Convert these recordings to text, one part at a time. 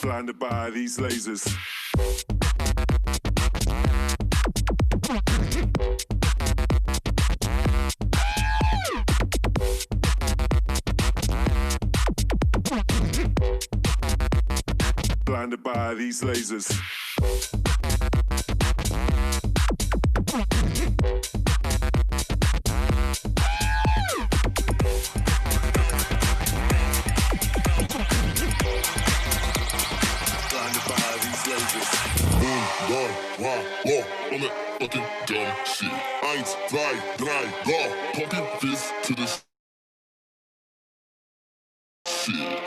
Blinded by these lasers. Blinded by these lasers. On that fucking dumb shit. 1, 2, 3, go. Pumping fist to the shit.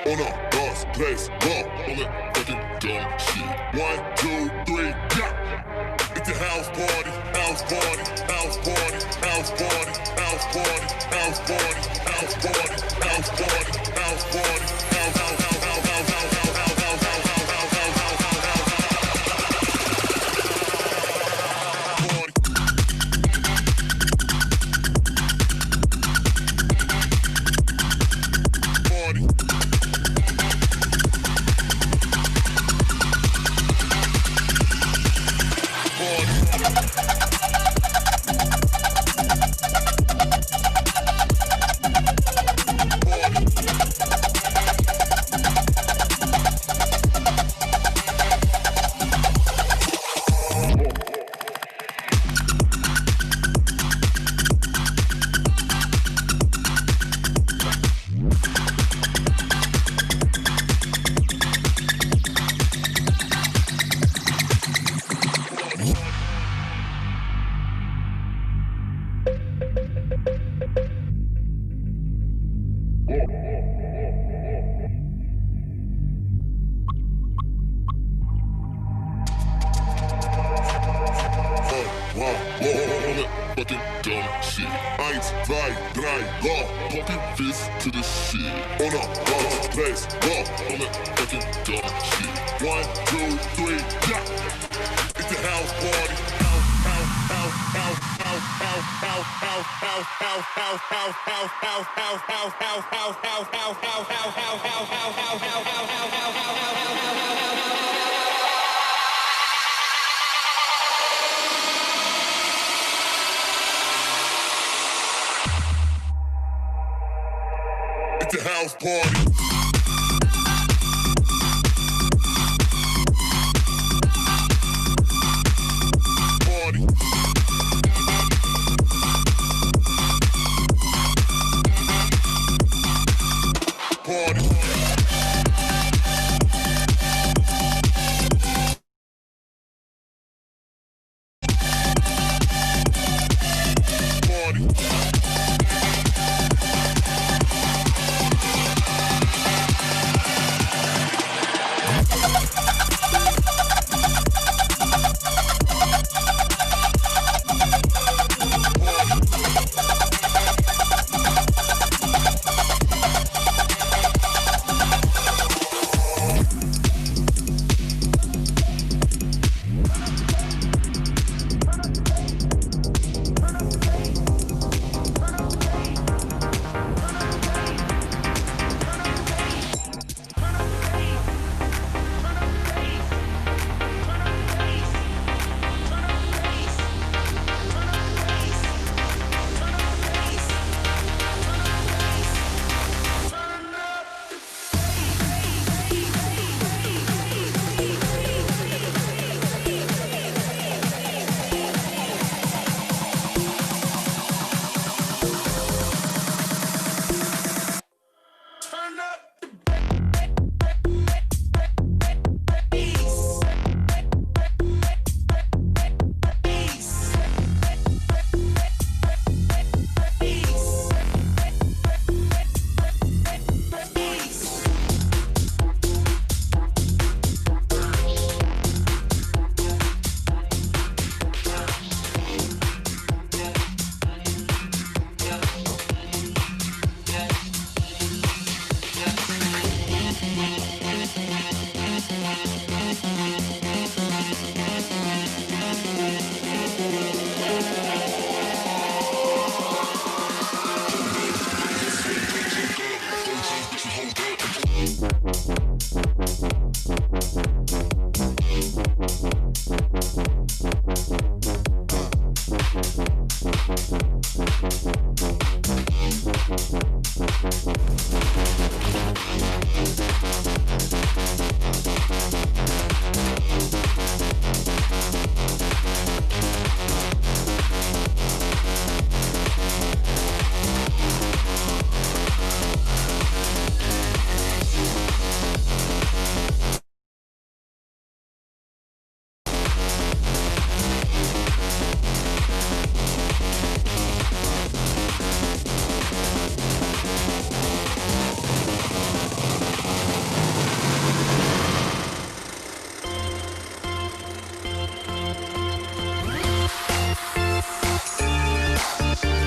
1, 2, 3, go. On that fucking dumb shit. 1, 2, 3, yeah. It's a house party, house party, house party, house party, house party, house party, house party, house party, house party, house party. It's a house party. Party. Party.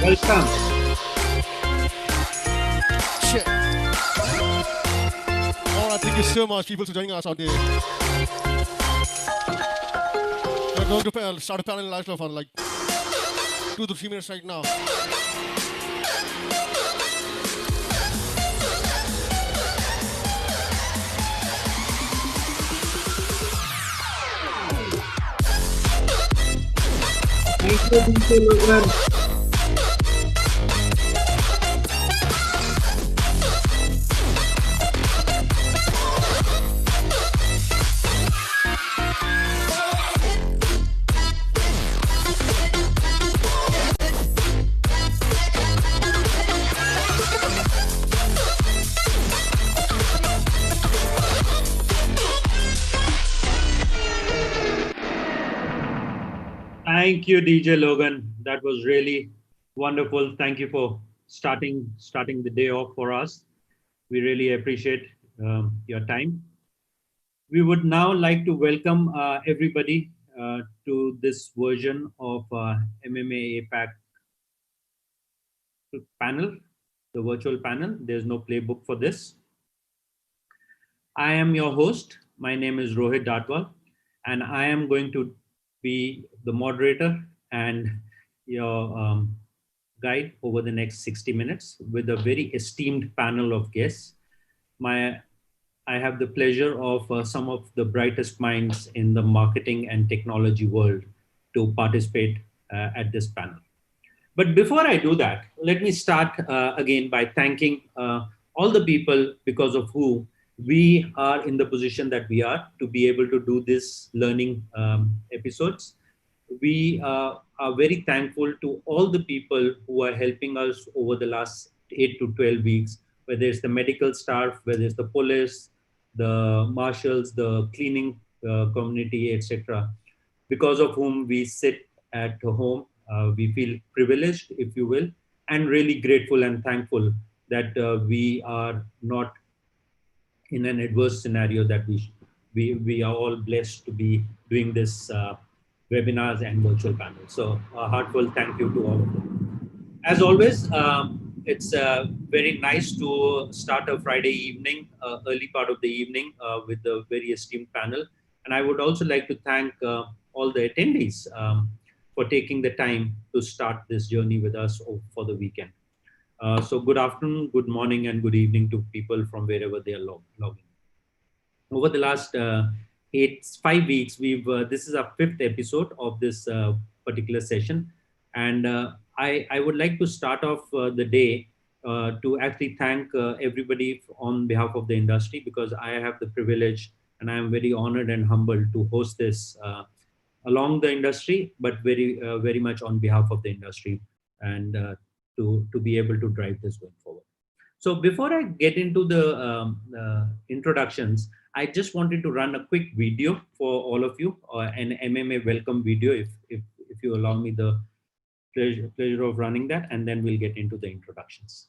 Welcome. Shit. All right, thank you so much, people, for joining us out there. We're going to start a panel live for like 2 to 3 minutes right now. Thank you, Logan. Thank you, DJ Logan. That was really wonderful. Thank you for starting the day off for us. We really appreciate your time. We would now like to welcome everybody to this version of MMA APAC panel, the virtual panel. There's no playbook for this. I am your host. My name is Rohit Dadwal, and I am going to be the moderator and your guide over the next 60 minutes with a very esteemed panel of guests. I have the pleasure of some of the brightest minds in the marketing and technology world to participate at this panel. But before I do that, let me start again by thanking all the people because of who we are in the position that we are to be able to do this learning episodes. We are very thankful to all the people who are helping us over the last 8 to 12 weeks, whether it's the medical staff, whether it's the police, the marshals, the cleaning community, etc., because of whom we sit at home. We feel privileged, if you will, and really grateful and thankful that we are not in an adverse scenario, that we are all blessed to be doing this webinars and virtual panels. So a heartfelt thank you to all of them. As always, it's very nice to start a Friday evening, early part of the evening, with a very esteemed panel. And I would also like to thank all the attendees for taking the time to start this journey with us for the weekend. So good afternoon, good morning, and good evening to people from wherever they are logging. Over the last 5 weeks, this is our fifth episode of this particular session, and I would like to start off the day to actually thank everybody on behalf of the industry, because I have the privilege and I am very honored and humbled to host this along the industry, but very much on behalf of the industry, and to be able to drive this going forward. So before I get into the introductions, I just wanted to run a quick video for all of you, an MMA welcome video, if you allow me the pleasure of running that, and then we'll get into the introductions.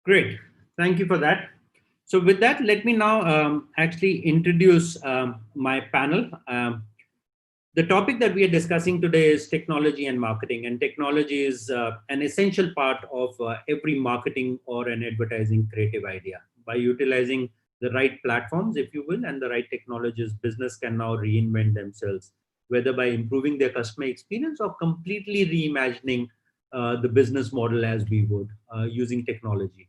Great, thank you for that. So with that, let me now actually introduce my panel. The topic that we are discussing today is technology and marketing, and technology is an essential part of every marketing or an advertising creative idea. By utilizing the right platforms, if you will, and the right technologies, business can now reinvent themselves, whether by improving their customer experience or completely reimagining the business model as we would using technology.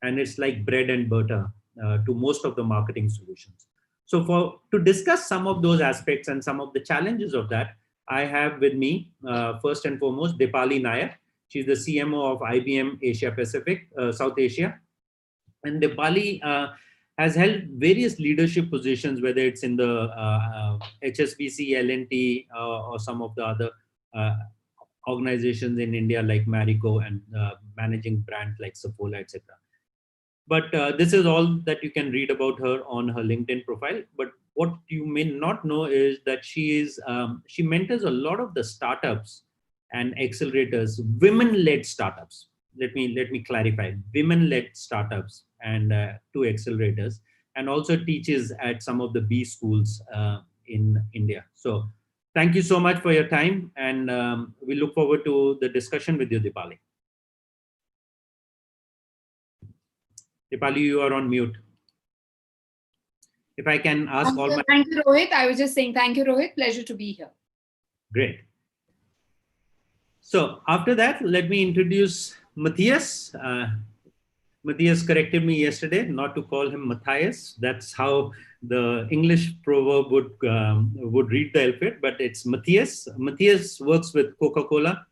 And it's like bread and butter to most of the marketing solutions. So to discuss some of those aspects and some of the challenges of that, I have with me, first and foremost, Dipali Nair. She's the CMO of IBM Asia Pacific, South Asia. And Dipali has held various leadership positions, whether it's in the HSBC, L&T, or some of the other organizations in India like Marico, and managing brands like Saffola, etc. But this is all that you can read about her on her LinkedIn profile. But what you may not know is that she mentors a lot of the startups and accelerators, women-led startups. Let me clarify: women-led startups and two accelerators, and also teaches at some of the B schools in India. So thank you so much for your time, and we look forward to the discussion with you, Dipali. Dipali, you are on mute. If I can ask Thank you, Rohit. I was just saying thank you, Rohit. Pleasure to be here. Great. So after that, let me introduce Matthias. Matthias corrected me yesterday not to call him Matthias. That's how the English proverb would read the alphabet, but it's Matthias. Matthias works with Coca-Cola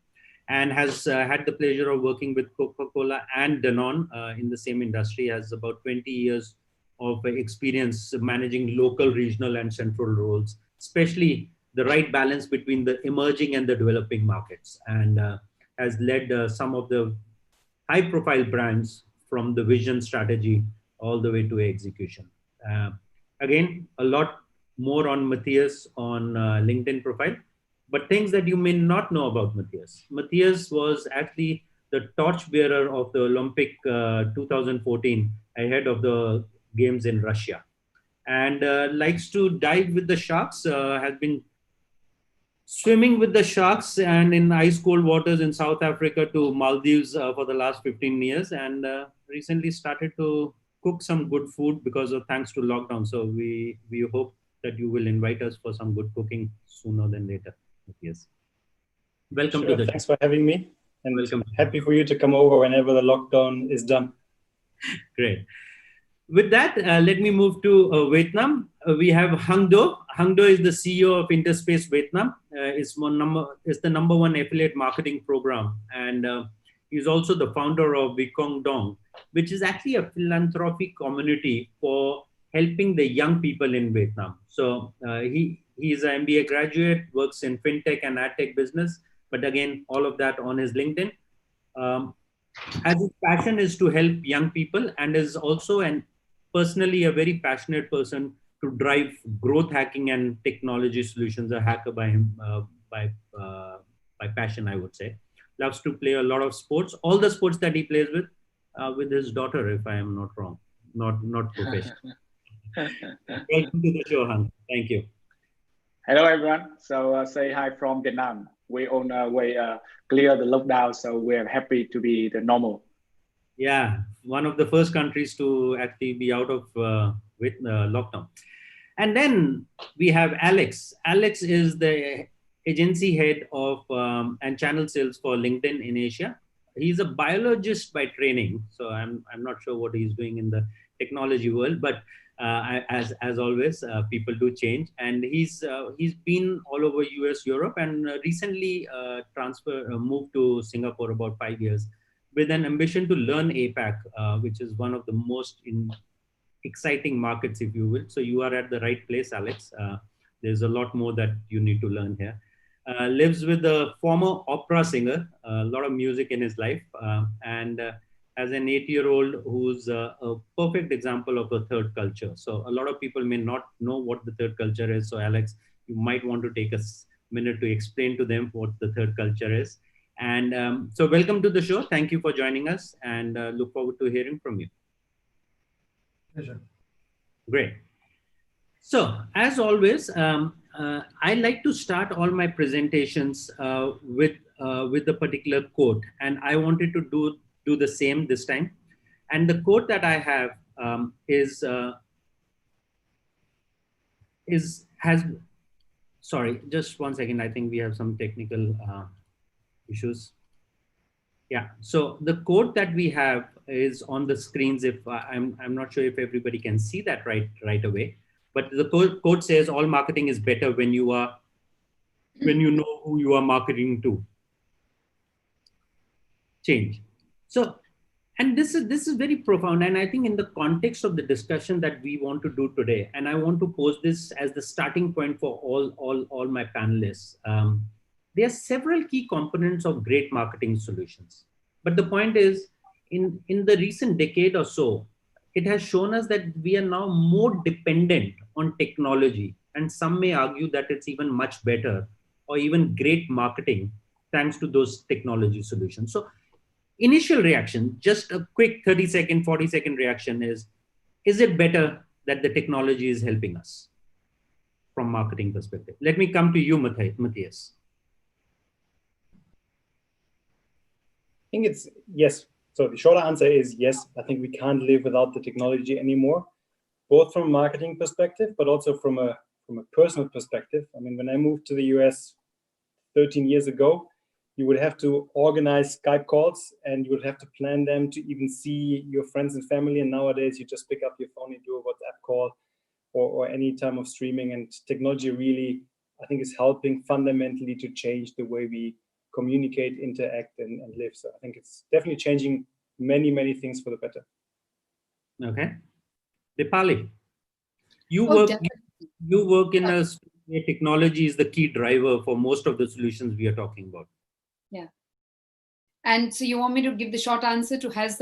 and has had the pleasure of working with Coca-Cola and Danone in the same industry. Has about 20 years of experience managing local, regional, and central roles, especially the right balance between the emerging and the developing markets, and has led some of the high-profile brands from the vision strategy all the way to execution. Again, a lot more on Matthias on LinkedIn profile, but things that you may not know about Matthias. Matthias was actually the torchbearer of the Olympic 2014 ahead of the games in Russia, and likes to dive with the sharks. Has been swimming with the sharks and in ice cold waters in South Africa to Maldives for the last 15 years, and recently started to cook some good food because of thanks to lockdown. So we hope that you will invite us for some good cooking sooner than later. Yes. Welcome to Sure, the thanks for having me, and Welcome. happy for you to come over whenever the lockdown is done. Great. With that, let me move to Vietnam. We have Hang Do. Hang Do is the CEO of Interspace Vietnam. Is the number one affiliate marketing program, and he's also the founder of Vicong Dong, which is actually a philanthropic community for helping the young people in Vietnam. So he's an MBA graduate, works in fintech and adtech business, but again, all of that on his LinkedIn. As his passion is to help young people, and is also personally a very passionate person to drive growth hacking and technology solutions. A hacker by him, by passion, I would say. Loves to play a lot of sports, all the sports that he plays with his daughter, if I am not wrong, not professional. Welcome to the show, Han. Thank you. Hello, everyone. So say hi from Vietnam. We on our way clear the lockdown, so we're happy to be the normal. Yeah, one of the first countries to actually be out of lockdown. And then we have Alex. Alex is the agency head of and channel sales for LinkedIn in Asia. He's a biologist by training, so I'm not sure what he's doing in the technology world, but as always, people do change. And he's been all over US, Europe, and recently moved to Singapore about 5 years, with an ambition to learn APAC, which is one of the most exciting markets, if you will. So you are at the right place, Alex. There's a lot more that you need to learn here. Lives with a former opera singer, a lot of music in his life, and as an 8-year-old who's a perfect example of a third culture. So a lot of people may not know what the third culture is. So Alex, you might want to take a minute to explain to them what the third culture is. And so welcome to the show. Thank you for joining us, and look forward to hearing from you. Pleasure. Great. So as always, I like to start all my presentations with a particular quote, and I wanted to do the same this time. And the quote that I have sorry, just one second. I think we have some technical issues. Yeah. So the quote that we have is on the screens. If I'm not sure if everybody can see that right away, but the quote says, "All marketing is better when you know who you are marketing to." Change. So, and this is very profound, and I think in the context of the discussion that we want to do today, and I want to pose this as the starting point for all my panelists. There are several key components of great marketing solutions, but the point is, in the recent decade or so, it has shown us that we are now more dependent on technology, and some may argue that it's even much better or even great marketing thanks to those technology solutions. So initial reaction, just a quick 30-second, 40-second reaction is it better that the technology is helping us from marketing perspective? Let me come to you, Matthias. I think it's yes. So the short answer is yes. I think we can't live without the technology anymore, both from a marketing perspective, but also from a personal perspective. I mean, when I moved to the US 13 years ago, you would have to organize Skype calls, and you would have to plan them to even see your friends and family. And nowadays, you just pick up your phone and do a WhatsApp call or any time of streaming. And technology really, I think, is helping fundamentally to change the way we communicate, interact, and live. So I think it's definitely changing many things for the better. Okay. Dipali, you work in a where technology is the key driver for most of the solutions we are talking about. Yeah. And so you want me to give the short answer to has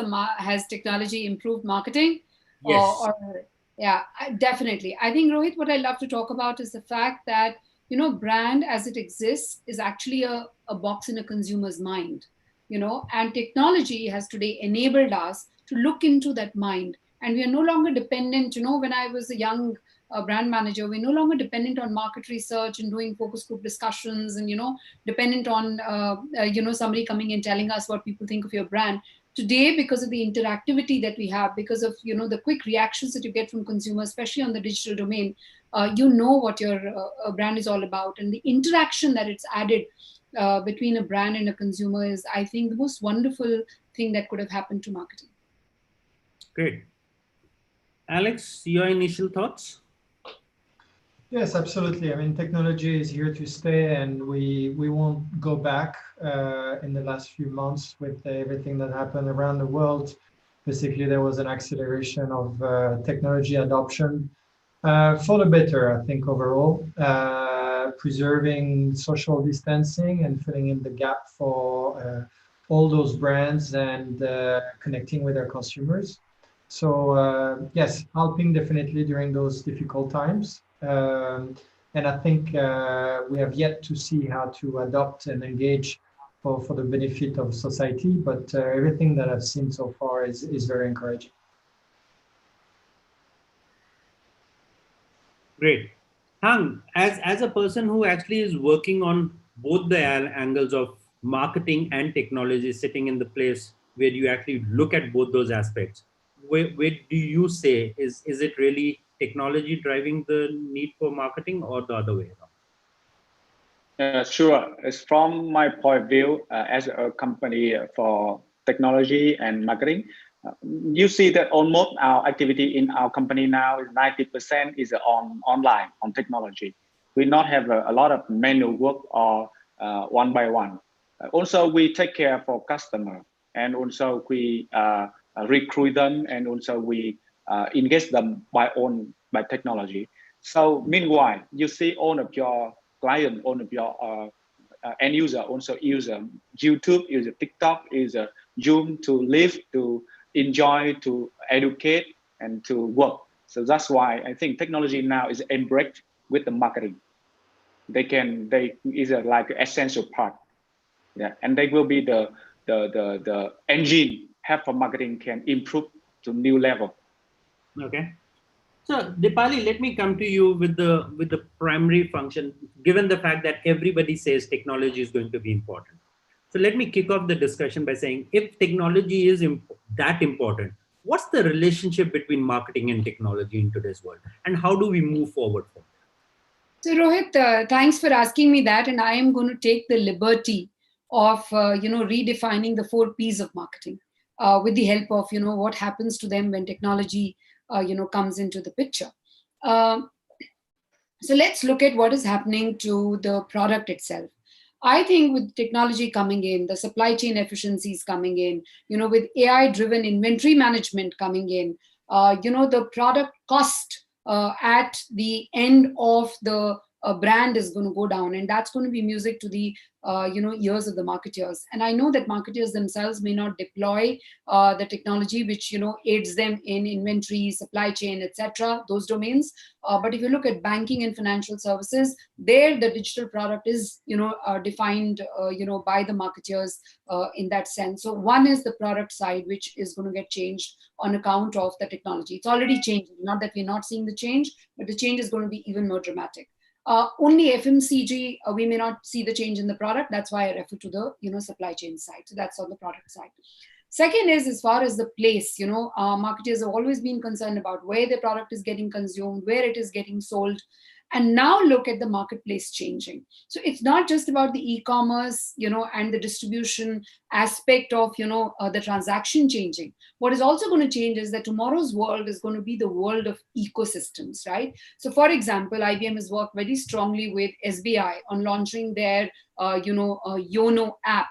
technology improved marketing? Yes. Yeah, definitely. I think, Rohit, what I love to talk about is the fact that, brand as it exists is actually a box in a consumer's mind. and technology has today enabled us to look into that mind. And we are no longer dependent, when I was a young brand manager, we're no longer dependent on market research and doing focus group discussions and, dependent on, somebody coming and telling us what people think of your brand. Today, because of the interactivity that we have, because of, the quick reactions that you get from consumers, especially on the digital domain, what your brand is all about. And the interaction that it's added between a brand and a consumer is, I think, the most wonderful thing that could have happened to marketing. Great. Alex, your initial thoughts? Yes, absolutely. I mean, technology is here to stay, and we won't go back. In the last few months with everything that happened around the world, basically there was an acceleration of technology adoption for the better, I think, overall, preserving social distancing and filling in the gap for all those brands and connecting with their consumers. So yes, helping definitely during those difficult times. And I think we have yet to see how to adopt and engage for the benefit of society, but everything that I've seen so far is very encouraging. Great. Hang, as a person who actually is working on both the angles of marketing and technology, sitting in the place where you actually look at both those aspects, where do you say, is it really technology driving the need for marketing or the other way around? Sure. It's from my point of view, as a company for technology and marketing, you see that almost our activity in our company now is 90% is online, on technology. We not have a lot of manual work or one by one. Also, we take care for customer, and also we recruit them, and also we engage them by technology. So meanwhile, you see all of your client, all of your end user also use YouTube, use TikTok, use Zoom to live, to enjoy, to educate, and to work. So that's why I think technology now is embraced with the marketing. They is like an essential part. Yeah, and they will be the engine help for marketing can improve to new level. Okay. So Dipali, let me come to you with the primary function, given the fact that everybody says technology is going to be important. So let me kick off the discussion by saying, if technology is that important, what's the relationship between marketing and technology in today's world? And how do we move forward from there? So Rohit, thanks for asking me that. And I am going to take the liberty of, redefining the 4 Ps of marketing with the help of, what happens to them when technology, comes into the picture. So let's look at what is happening to the product itself. I think with technology coming in, the supply chain efficiencies coming in, with AI-driven inventory management coming in, the product cost at the end of the brand is going to go down, and that's going to be music to the ears of the marketers. And I know that marketers themselves may not deploy the technology which aids them in inventory, supply chain, etc., those domains. But if you look at banking and financial services, there the digital product is defined by the marketers in that sense. So one is the product side, which is going to get changed on account of the technology. It's already changing. Not that we're not seeing the change, but the change is going to be even more dramatic. Only FMCG, we may not see the change in the product. That's why I refer to the supply chain side. So that's on the product side. Second is, as far as the place, marketers have always been concerned about where the product is getting consumed, where it is getting sold. And now look at the marketplace changing. So it's not just about the e-commerce, and the distribution aspect of, the transaction changing. What is also going to change is that tomorrow's world is going to be the world of ecosystems, right? So for example, IBM has worked very strongly with SBI on launching their, YONO app,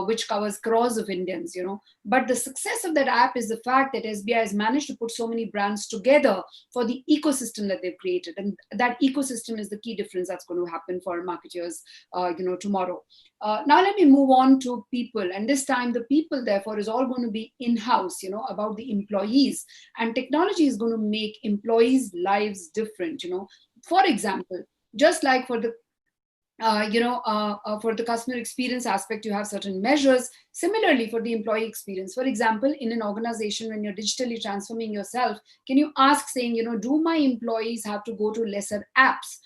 which covers crores of Indians, But the success of that app is the fact that SBI has managed to put so many brands together for the ecosystem that they've created. And that ecosystem is the key difference that's going to happen for marketers, tomorrow. Now let me move on to people. And this time the people, therefore, is all going to be in-house, about the employees. And technology is going to make employees' lives different, For example, just like for the for the customer experience aspect, you have certain measures. Similarly, for the employee experience, for example, in an organization, when you're digitally transforming yourself, can you ask saying, do my employees have to go to lesser apps,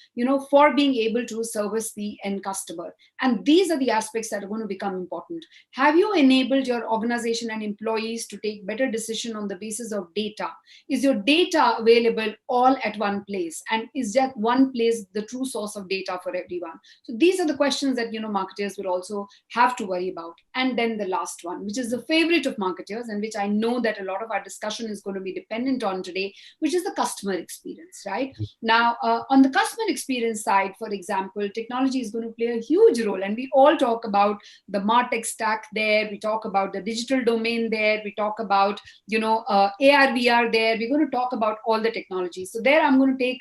for being able to service the end customer? And these are the aspects that are going to become important. Have you enabled your organization and employees to take better decision on the basis of data? Is your data available all at one place? And is that one place the true source of data for everyone? So these are the questions that marketers will also have to worry about. And then the last one, which is the favorite of marketers, and which I know that a lot of our discussion is going to be dependent on today, which is the customer experience, right? Now, on the customer experience side, for example, technology is going to play a huge role. And we all talk about the MarTech stack there. We talk about the digital domain there. We talk about, AR, VR there. We're going to talk about all the technologies. So there I'm going to take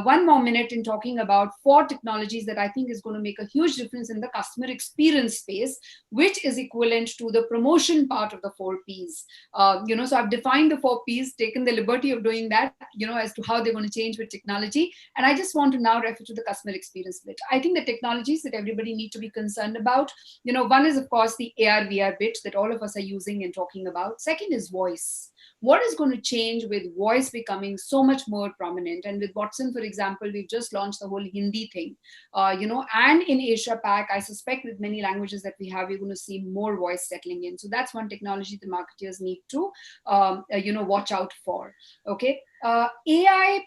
one more minute in talking about 4 technologies that I think is going to make a huge difference in the customer experience space, which is equivalent to the promotion part of the 4 Ps. So I've defined the 4 Ps, taken the liberty of doing that, as to how they're going to change with technology. And I just want to now refer to the customer experience bit. I think the technologies that everybody need to be concerned about, one is, of course, the AR, VR bit that all of us are using and talking about. Second is voice. What is going to change with voice becoming so much more prominent? And with Watson, for example, we've just launched the whole Hindi thing, and in Asia Pac, I suspect with many languages that we have, we're going to see more voice settling in. So that's one technology the marketers need to, watch out for. Okay. AI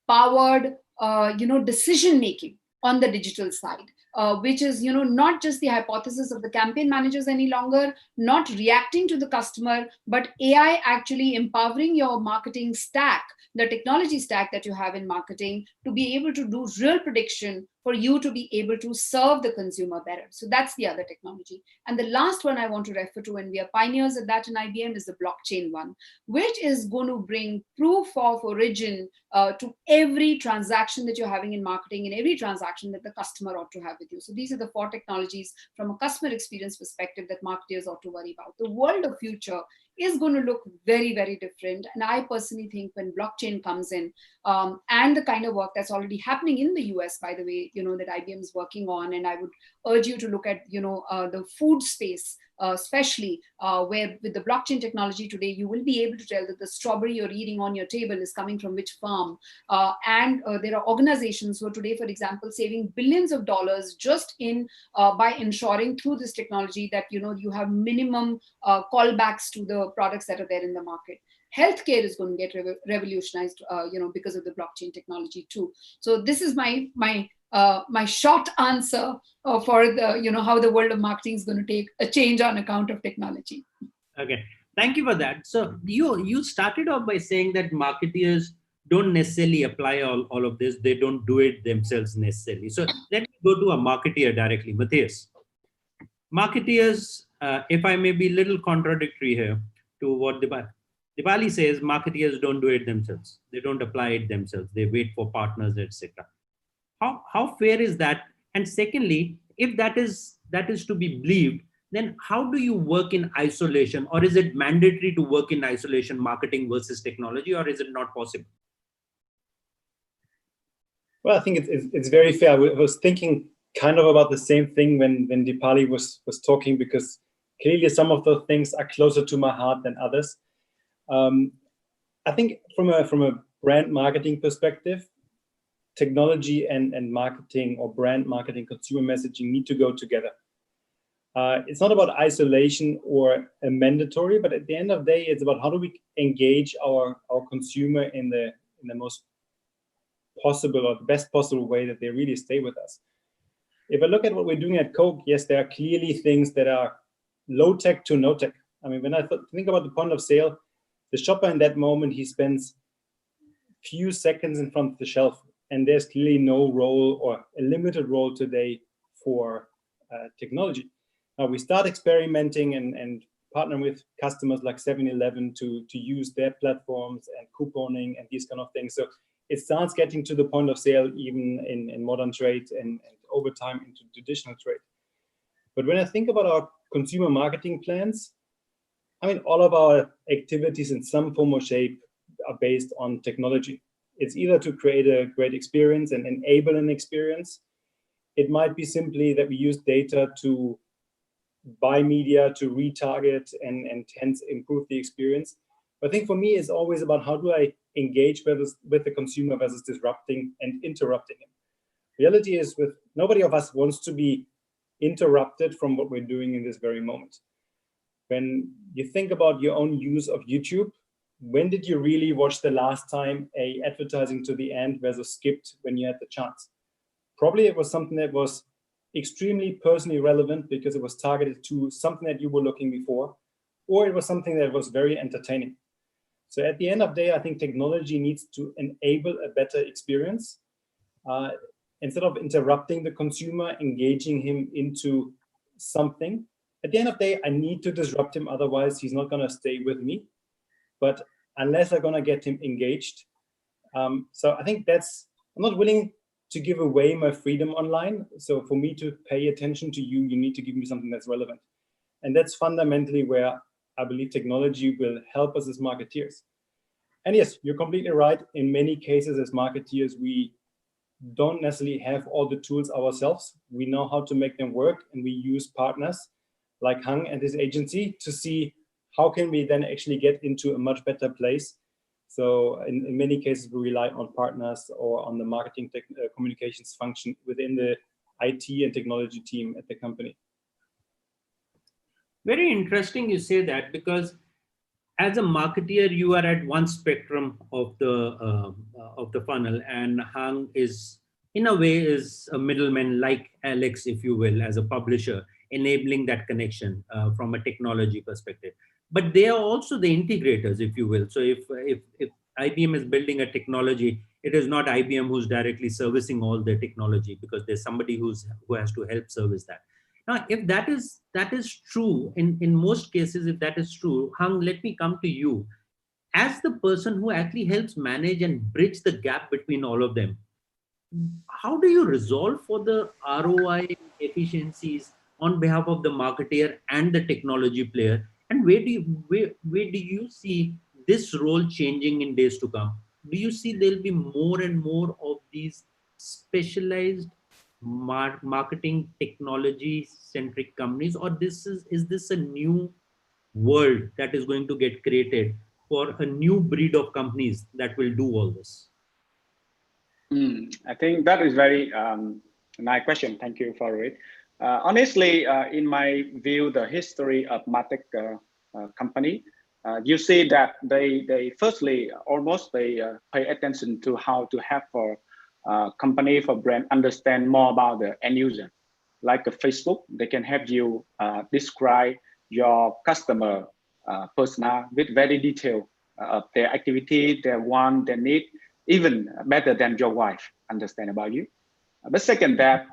powered, decision making on the digital side. Which is, not just the hypothesis of the campaign managers any longer, not reacting to the customer, but AI actually empowering your marketing stack, the technology stack that you have in marketing, to be able to do real prediction for you to be able to serve the consumer better. So that's the other technology. And the last one I want to refer to, and we are pioneers at that in IBM, is the blockchain one, which is going to bring proof of origin to every transaction that you're having in marketing and every transaction that the customer ought to have with you. So these are the 4 technologies from a customer experience perspective that marketers ought to worry about. The world of future is going to look very, very different. And I personally think when blockchain comes in, and the kind of work that's already happening in the US, by the way, that IBM is working on, and I would urge you to look at, the food space, especially where with the blockchain technology today, you will be able to tell that the strawberry you're eating on your table is coming from which farm. And there are organizations who are today, for example, saving billions of dollars just in by ensuring through this technology that, you have minimum callbacks to the products that are there in the market. Healthcare is going to get revolutionized, because of the blockchain technology too. So this is my short answer for the, how the world of marketing is going to take a change on account of technology. Okay, thank you for that. So you started off by saying that marketers don't necessarily apply all of this. They don't do it themselves necessarily. So let me go to a marketer directly. Matthias, marketers, if I may be a little contradictory here to what Dipali says, marketers don't do it themselves. They don't apply it themselves. They wait for partners, etc. How fair is that? And secondly, if that is to be believed, then how do you work in isolation? Or is it mandatory to work in isolation, marketing versus technology, or is it not possible? Well, I think it's very fair. I was thinking kind of about the same thing when Dipali was talking, because clearly some of the things are closer to my heart than others. I think from a brand marketing perspective, technology and marketing, or brand marketing, consumer messaging, need to go together. It's not about isolation or a mandatory, but at the end of the day, it's about how do we engage our consumer in the most possible or the best possible way that they really stay with us. If I look at what we're doing at Coke, yes, there are clearly things that are low tech to no tech. I mean, when I think about the point of sale, the shopper in that moment, he spends few seconds in front of the shelf, and there's clearly no role or a limited role today for technology. Now we start experimenting and partner with customers like 7-Eleven to use their platforms and couponing and these kind of things. So it starts getting to the point of sale even in modern trade and over time into traditional trade. But when I think about our consumer marketing plans, I mean, all of our activities in some form or shape are based on technology. It's either to create a great experience and enable an experience, It might be simply that we use data to buy media, to retarget, and hence improve the experience. But I think for me, it's always about how do I engage with the consumer versus disrupting and interrupting him. Reality is, with nobody of us wants to be interrupted from what we're doing in this very moment. When you think about your own use of YouTube, when did you really watch the last time a advertising to the end versus skipped when you had the chance? Probably it was something that was extremely personally relevant because it was targeted to something that you were looking before, or it was something that was very entertaining. So at the end of the day, I think technology needs to enable a better experience. Instead of interrupting the consumer, engaging him into something. At the end of the day, I need to disrupt him, otherwise he's not gonna stay with me. But unless I'm gonna get him engaged. So I think I'm not willing to give away my freedom online. So for me to pay attention to you, you need to give me something that's relevant. And that's fundamentally where I believe technology will help us as marketeers. And yes, you're completely right. In many cases as marketeers, we don't necessarily have all the tools ourselves. We know how to make them work, and we use partners like Hang and his agency to see how can we then actually get into a much better place. So in many cases, we rely on partners or on the marketing communications function within the IT and technology team at the company. Very interesting you say that, because as a marketeer, you are at one spectrum of the funnel, and Hang is, in a way, is a middleman like Alex, if you will, as a publisher, enabling that connection from a technology perspective. But they are also the integrators, if you will. So if IBM is building a technology, it is not IBM who's directly servicing all the technology, because there's somebody who has to help service that. Now, if that is true, in most cases, if that is true, Hang, let me come to you. As the person who actually helps manage and bridge the gap between all of them, how do you resolve for the ROI efficiencies on behalf of the marketer and the technology player? And where do you see this role changing in days to come? Do you see there'll be more and more of these specialized marketing technology centric companies, or is this a new world that is going to get created for a new breed of companies that will do all this? I think that is very nice question. Thank you for it. Honestly, in my view, the history of MarTech company, you see that they firstly pay attention to how to have for company, for brand understand more about the end user. Like a Facebook, they can help you describe your customer persona with very detailed of their activity, their want, their need, even better than your wife understand about you. But second, that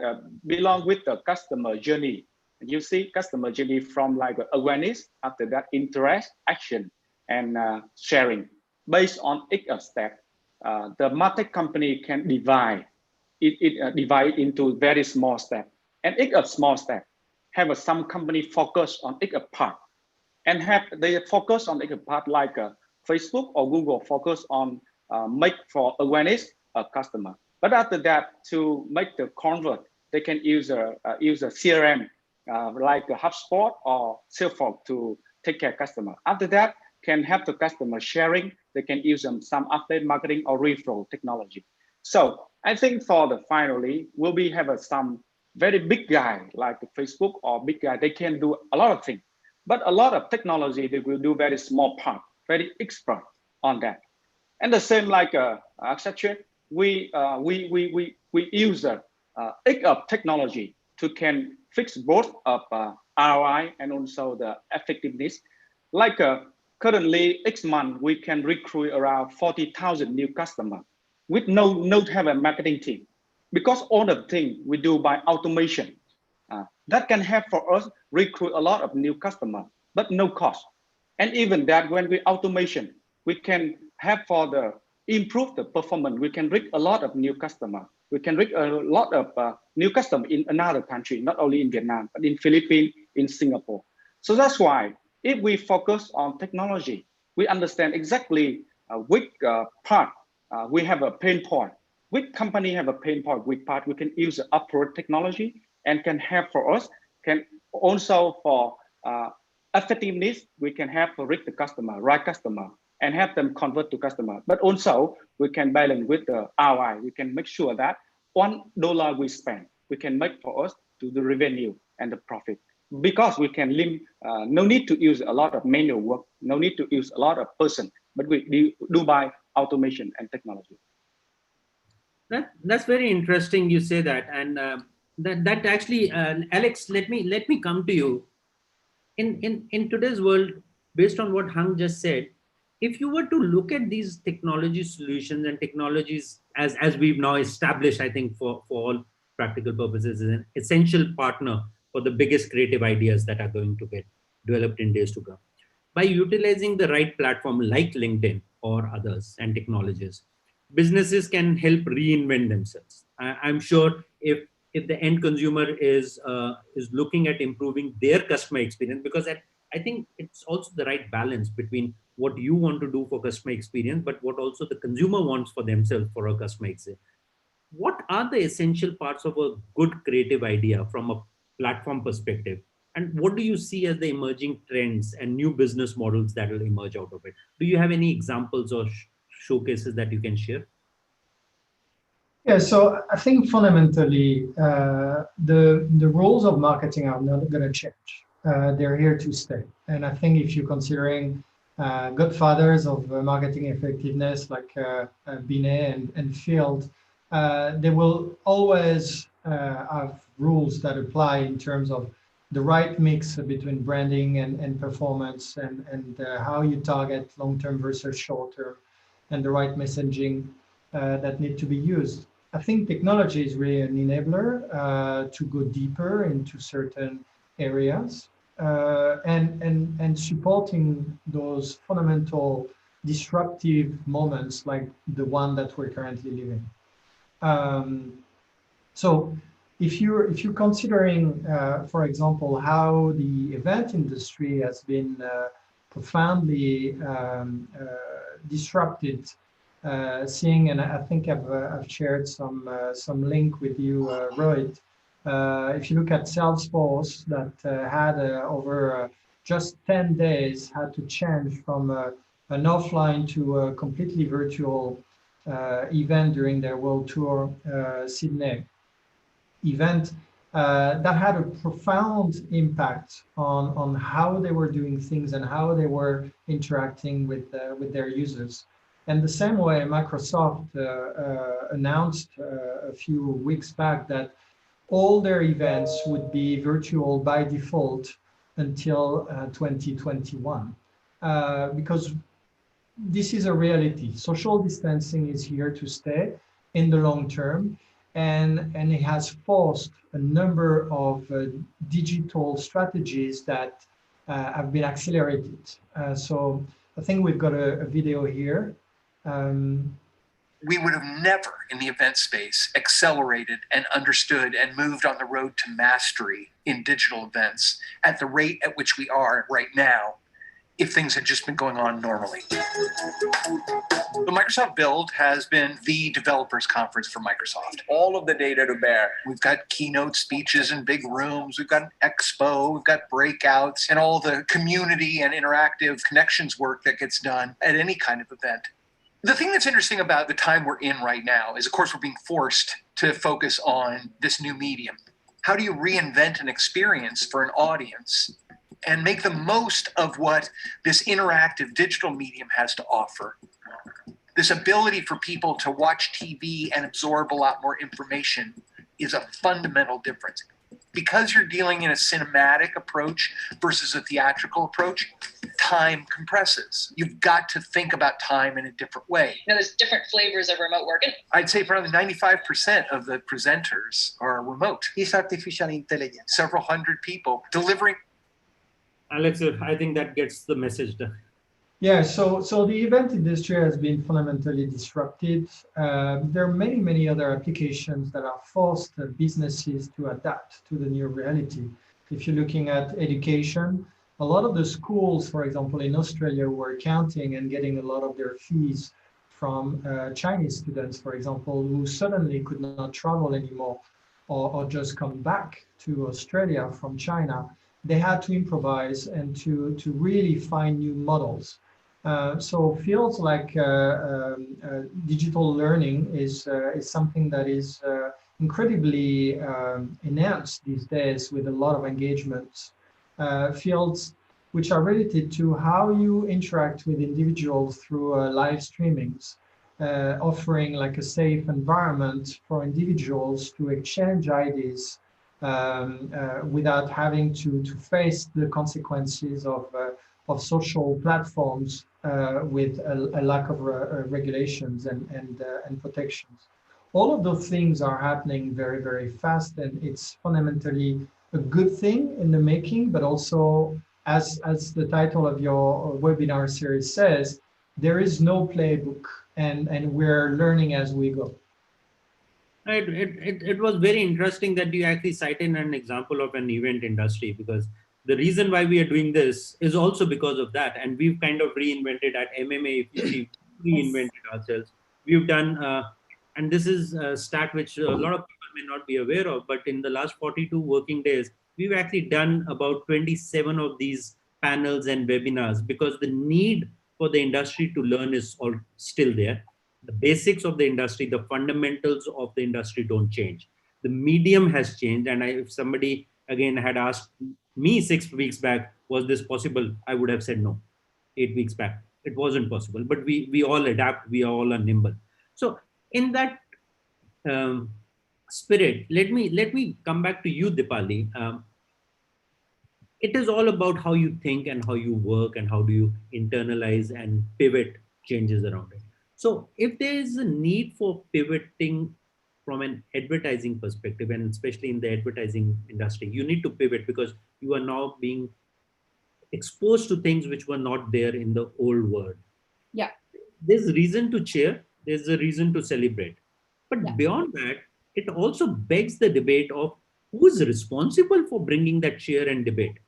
belong with the customer journey. You see customer journey from like awareness, after that interest, action, and sharing. Based on each step, the MarTech company can divide it into very small steps. And each small step have some company focus on each part, and have they focus on each part like Facebook or Google focus on make for awareness of customer. But after that, to make the convert, they can use a CRM like a HubSpot or Salesforce to take care of customer. After that, can have the customer sharing. They can use some update marketing or referral technology. So I think for the finally, will we have some very big guy like Facebook or big guy? They can do a lot of things, but a lot of technology they will do very small part, very expert on that. And the same like Accenture, we use egg of technology to can fix both of ROI and also the effectiveness. Like currently, each month we can recruit around 40,000 new customers with no have a marketing team, because all the things we do by automation. That can help for us recruit a lot of new customers, but no cost. And even that when we automation, we can have for the improve the performance. We can reach a lot of new customers. We can reach a lot of new customers in another country, not only in Vietnam, but in Philippines, in Singapore. So that's why if we focus on technology, we understand exactly which part we have a pain point. which company have a pain point, which part we can use the upward technology and can have for us, can also for effectiveness, we can have to reach the customer, right customer, and have them convert to customer. But also we can balance with the ROI. We can make sure that $1 we spend, we can make for us to the revenue and the profit. Because we can limit, no need to use a lot of manual work, no need to use a lot of person, but we do by automation and technology. That's very interesting. You say that, and that actually, Alex, let me come to you. In today's world, based on what Hung just said, if you were to look at these technology solutions and technologies as we've now established, I think for all practical purposes, is an essential partner for the biggest creative ideas that are going to get developed in days to come. By utilizing the right platform like LinkedIn or others and technologies, businesses can help reinvent themselves. I'm sure if the end consumer is looking at improving their customer experience, because I think it's also the right balance between what you want to do for customer experience, but what also the consumer wants for themselves for a customer experience. What are the essential parts of a good creative idea from a platform perspective? And what do you see as the emerging trends and new business models that will emerge out of it? Do you have any examples or showcases that you can share? Yeah, so I think fundamentally, the rules of marketing are not going to change. They're here to stay. And I think if you're considering godfathers of marketing effectiveness like Binet and Field, they will always have rules that apply in terms of the right mix between branding and performance and how you target long-term versus short-term and the right messaging that need to be used. I think technology is really an enabler to go deeper into certain areas and supporting those fundamental disruptive moments like the one that we're currently living. So if you're considering, for example, how the event industry has been profoundly disrupted, seeing, and I think I've shared some link with you, Rohit. If you look at Salesforce, that had over just 10 days had to change from an offline to a completely virtual event during their world tour, Sydney event, that had a profound impact on how they were doing things and how they were interacting with their users. And the same way, Microsoft announced a few weeks back that all their events would be virtual by default until 2021, because this is a reality. Social distancing is here to stay in the long term, and it has forced a number of digital strategies that have been accelerated. So I think we've got a video here. We would have never in the event space accelerated and understood and moved on the road to mastery in digital events at the rate at which we are right now if things had just been going on normally. The Microsoft Build has been the developers conference for Microsoft. All of the data to bear. We've got keynote speeches in big rooms. We've got an expo. We've got breakouts and all the community and interactive connections work that gets done at any kind of event. The thing that's interesting about the time we're in right now is, of course, we're being forced to focus on this new medium. How do you reinvent an experience for an audience and make the most of what this interactive digital medium has to offer? This ability for people to watch TV and absorb a lot more information is a fundamental difference. Because you're dealing in a cinematic approach versus a theatrical approach, time compresses. You've got to think about time in a different way. Now, there's different flavors of remote working. I'd say probably 95% of the presenters are remote. It's artificial intelligence. Several hundred people delivering. Alex, I think that gets the message done. Yeah, so the event industry has been fundamentally disrupted. There are many other applications that are forced businesses to adapt to the new reality. If you're looking at education, a lot of the schools, for example, in Australia, were counting and getting a lot of their fees from Chinese students, for example, who suddenly could not travel anymore or just come back to Australia from China. They had to improvise and to really find new models. So fields like digital learning is something that is incredibly enhanced these days with a lot of engagements. Fields which are related to how you interact with individuals through live streamings, offering like a safe environment for individuals to exchange ideas without having to face the consequences of social platforms with a lack of regulations and protections. All of those things are happening very, very fast, and it's fundamentally a good thing in the making, but also, as the title of your webinar series says, there is no playbook, and we're learning as we go. It was very interesting that you actually cited an example of an event industry, because the reason why we are doing this is also because of that. And we've kind of reinvented at MMA, if you see, reinvented ourselves. We've done, and this is a stat which a lot of people may not be aware of, but in the last 42 working days, we've actually done about 27 of these panels and webinars, because the need for the industry to learn is all still there. The basics of the industry, the fundamentals of the industry don't change. The medium has changed. And if somebody again had asked me 6 weeks back, was this possible? I would have said no. 8 weeks back, it wasn't possible. But we all adapt. We all are nimble. So in that spirit, let me come back to you, Dipali. It is all about how you think and how you work and how do you internalize and pivot changes around it. So if there is a need for pivoting from an advertising perspective, and especially in the advertising industry, you need to pivot because you are now being exposed to things which were not there in the old world. Yeah. There's reason to cheer. There's a reason to celebrate. But Yeah. beyond that, it also begs the debate of who's responsible for bringing that cheer and debate.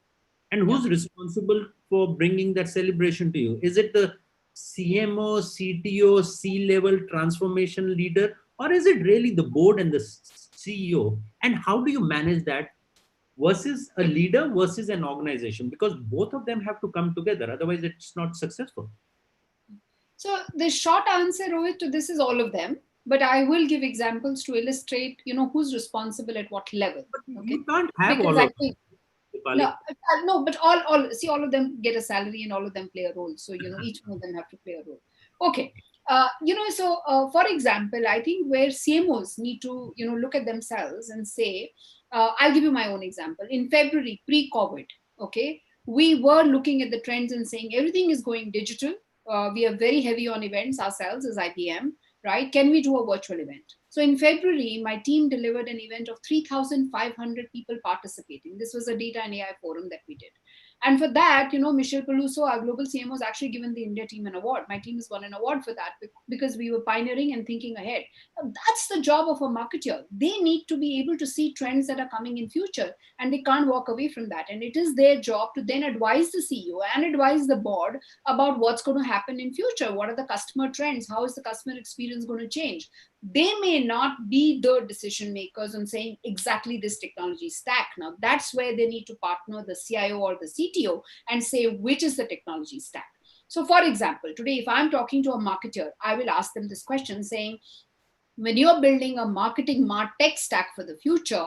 And who's responsible for bringing that celebration to you? Is it the CMO, CTO, C-level transformation leader, or is it really the board and the CEO? And how do you manage that versus a leader versus an organization? Because both of them have to come together. Otherwise, it's not successful. So the short answer, Rohit, to this is all of them. But I will give examples to illustrate, who's responsible at what level. Okay? You can't have Because all I of think, them. no, but all of them get a salary and all of them play a role. So, each one of them have to play a role. Okay. For example, I think where CMOs need to, look at themselves and say, I'll give you my own example. In February, pre-COVID, okay, we were looking at the trends and saying everything is going digital. We are very heavy on events ourselves as IPM, right? Can we do a virtual event? So in February, my team delivered an event of 3,500 people participating. This was a data and AI forum that we did. And for that, Michelle Peluso, our global CMO, was actually given the India team an award. My team has won an award for that because we were pioneering and thinking ahead. Now, that's the job of a marketer. They need to be able to see trends that are coming in future, and they can't walk away from that. And it is their job to then advise the CEO and advise the board about what's going to happen in future. What are the customer trends? How is the customer experience going to change? They may not be the decision makers on saying exactly this technology stack. Now, that's where they need to partner the CIO or the CTO and say, which is the technology stack? So, for example, today, if I'm talking to a marketer, I will ask them this question saying, when you're building a marketing tech stack for the future,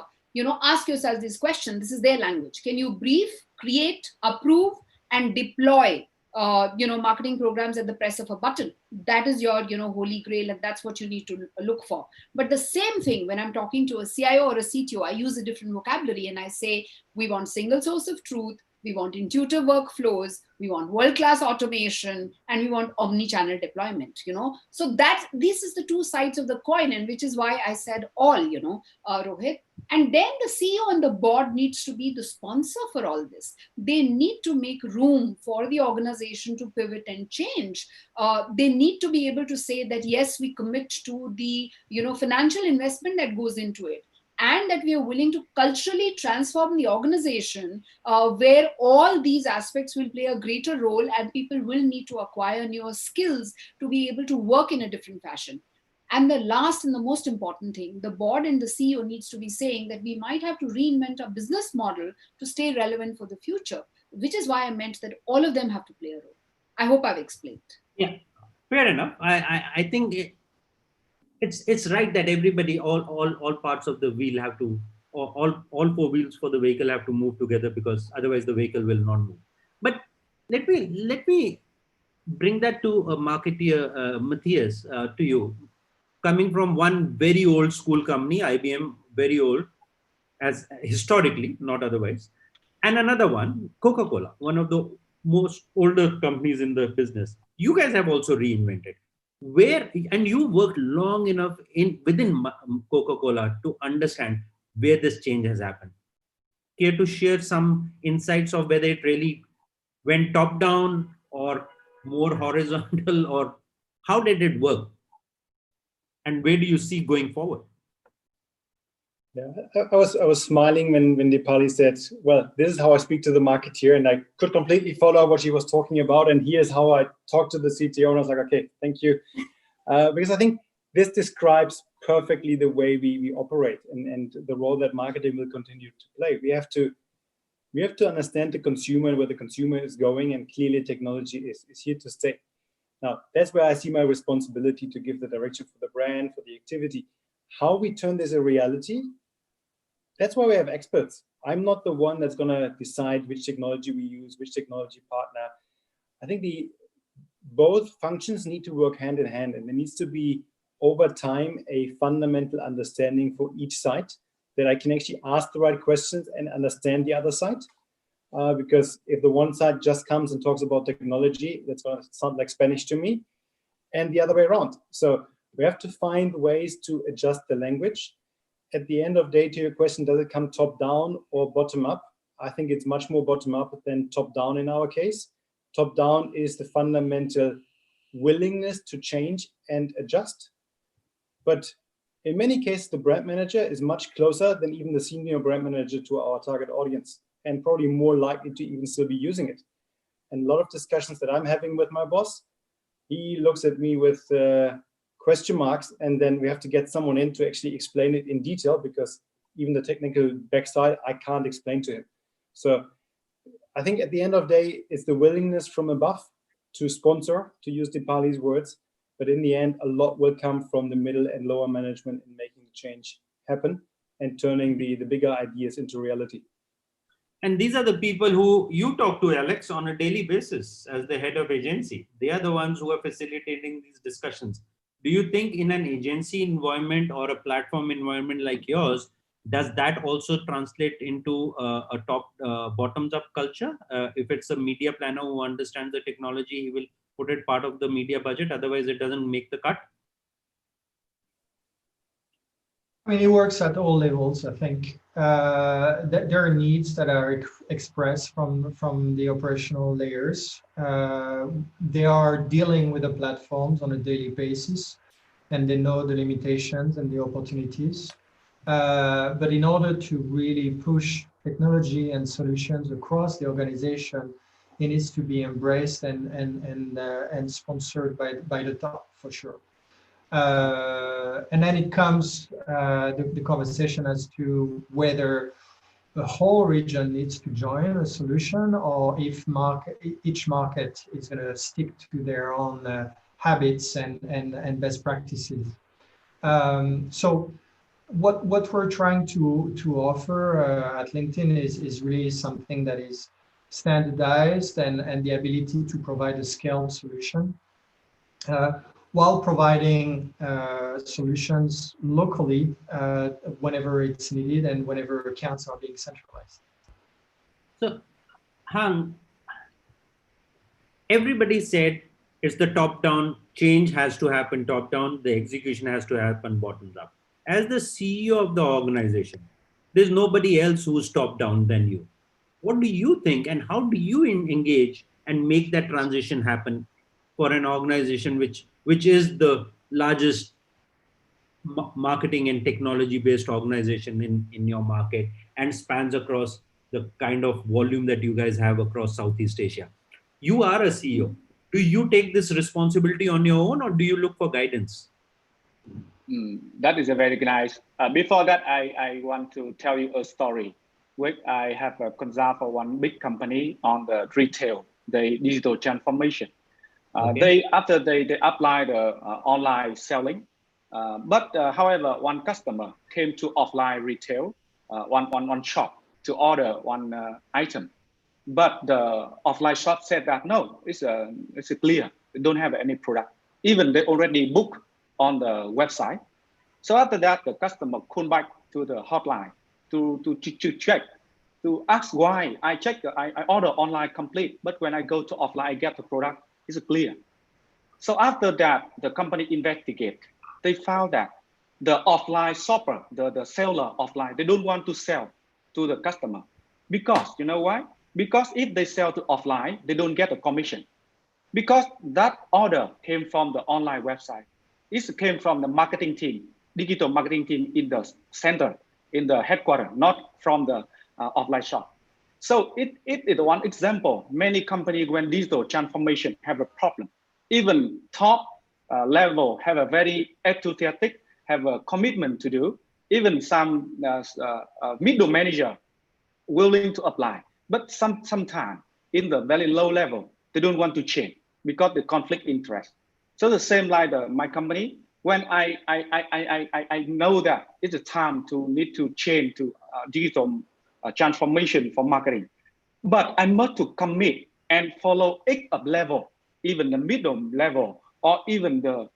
ask yourself this question. This is their language. Can you brief, create, approve, and deploy marketing programs at the press of a button? That is your, holy grail, and that's what you need to look for. But the same thing, when I'm talking to a CIO or a CTO, I use a different vocabulary and I say, we want single source of truth, we want intuitive workflows, we want world-class automation, and we want omni-channel deployment, So this is the two sides of the coin, and which is why I said all, Rohit. And then the CEO and the board needs to be the sponsor for all this. They need to make room for the organization to pivot and change. They need to be able to say that, yes, we commit to the, financial investment that goes into it. and that we are willing to culturally transform the organization where all these aspects will play a greater role and people will need to acquire newer skills to be able to work in a different fashion. And the last and the most important thing, the board and the CEO needs to be saying that we might have to reinvent our business model to stay relevant for the future, which is why I meant that all of them have to play a role. I hope I've explained. Yeah, fair enough. I think it's right that everybody, all parts of the wheel have to, or all four wheels for the vehicle have to move together, because otherwise the vehicle will not move. But let me bring that to a marketeer, Matthias, to you. Coming from one very old school company, IBM, very old, as historically, not otherwise, and another one, Coca-Cola, one of the most older companies in the business. You guys have also reinvented. Where, and you worked long enough within Coca-Cola to understand where this change has happened. Care to share some insights of whether it really went top down or more horizontal, or how did it work? And where do you see going forward? Yeah, I was smiling when Dipali said, well, this is how I speak to the marketeer, and I could completely follow what she was talking about. And here's how I talk to the CTO. And I was like, okay, thank you. Because I think this describes perfectly the way we operate and the role that marketing will continue to play. We have to understand the consumer and where the consumer is going, and clearly technology is here to stay. Now, that's where I see my responsibility to give the direction for the brand, for the activity. How we turn this a reality, that's why we have experts. I'm not the one that's going to decide which technology we use, which technology partner. I think both functions need to work hand in hand, and there needs to be, over time, a fundamental understanding for each side, that I can actually ask the right questions and understand the other side. Because if the one side just comes and talks about technology, that's going to sound like Spanish to me, and the other way around. So we have to find ways to adjust the language. At the end of the day, to your question, does it come top down or bottom up? I think it's much more bottom up than top down in our case. Top down is the fundamental willingness to change and adjust. But in many cases, the brand manager is much closer than even the senior brand manager to our target audience, and probably more likely to even still be using it. And a lot of discussions that I'm having with my boss, he looks at me with question marks, and then we have to get someone in to actually explain it in detail, because even the technical backside, I can't explain to him. So I think at the end of the day, it's the willingness from above to sponsor, to use Dipali's words. But in the end, a lot will come from the middle and lower management in making the change happen and turning the bigger ideas into reality. And these are the people who you talk to, Alex, on a daily basis as the head of agency. They are the ones who are facilitating these discussions. Do you think in an agency environment or a platform environment like yours, does that also translate into a top bottoms up culture? If it's a media planner who understands the technology, he will put it part of the media budget. Otherwise, it doesn't make the cut. I mean, it works at all levels, I think. There are needs that are expressed from the operational layers. They are dealing with the platforms on a daily basis, and they know the limitations and the opportunities. But in order to really push technology and solutions across the organization, it needs to be embraced and sponsored by the top, for sure. And then it comes the conversation as to whether the whole region needs to join a solution, or if each market is going to stick to their own habits and best practices. So what we're trying to offer at LinkedIn is really something that is standardized and the ability to provide a scaled solution. While providing solutions locally whenever it's needed and whenever accounts are being centralized. So, Hang, everybody said it's the top-down, change has to happen top-down, the execution has to happen bottoms up. As the CEO of the organization, there's nobody else who's top-down than you. What do you think, and how do you engage and make that transition happen for an organization which is the largest marketing and technology based organization in your market and spans across the kind of volume that you guys have across Southeast Asia. You are a CEO. Do you take this responsibility on your own, or do you look for guidance? That is a very nice. Before that, I want to tell you a story. Which I have a consult for one big company on the retail, the digital transformation. Okay. After they apply the online selling, however, one customer came to offline retail, one shop to order one item, but the offline shop said that no, it's a clear, they don't have any product. Even they already booked on the website. So after that, the customer called back to the hotline to check, to ask why. I order online complete, but when I go to offline, I get the product, it's clear. So after that, the company investigate. They found that the offline shopper, the seller offline, they don't want to sell to the customer. Because, you know why? Because if they sell to offline, they don't get a commission. Because that order came from the online website. It came from the marketing team, digital marketing team in the center, in the headquarters, not from the offline shop. So it is one example. Many companies, when digital transformation have a problem, even top level have a very enthusiastic, have a commitment to do. Even some middle manager willing to apply, but sometimes in the very low level, they don't want to change because the conflict interest. So the same like my company, when I know that it's a time to need to change to digital transformation for marketing, but I must to commit and follow each up level, even the middle level or even the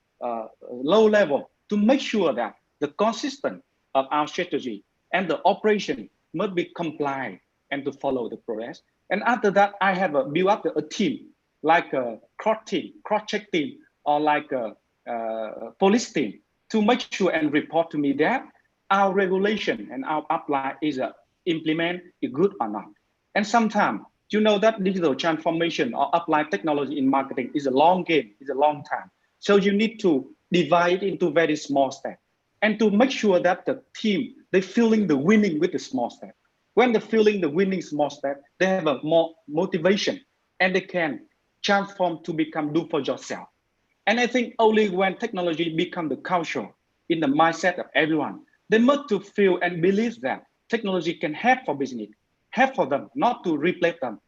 low level, to make sure that the consistent of our strategy and the operation must be compliant and to follow the progress. And after that, I have built up a team, like a cross-check team, or like a police team, to make sure and report to me that our regulation and our apply is implement is good or not. And sometimes, you know that digital transformation or apply technology in marketing is a long game, is a long time. So you need to divide into very small steps and to make sure that the team, they're feeling the winning with the small step. When they're feeling the winning small step, they have a more motivation and they can transform to become do for yourself. And I think only when technology become the culture in the mindset of everyone, they must to feel and believe that technology can help for business, help for them, not to replace them.